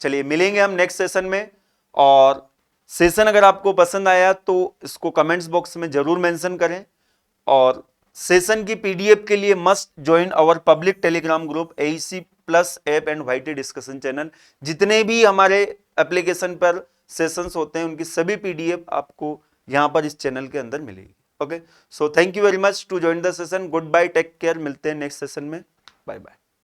चलिए मिलेंगे हम नेक्स्ट सेशन में, और सेशन अगर आपको पसंद आया तो इसको कमेंट्स बॉक्स में जरूर मेंशन करें, और सेशन की पीडीएफ के लिए must join our public Telegram group AEC plus app and YT discussion channel. जितने भी हमारे एप्लीकेशन पर सेशंस होते हैं उनकी सभी पीडीएफ आपको यहां पर इस चैनल के अंदर मिलेगी। Okay, so thank you very much to join the session. Good bye, take care, मिलते हैं नेक्स्ट सेशन में। Bye bye.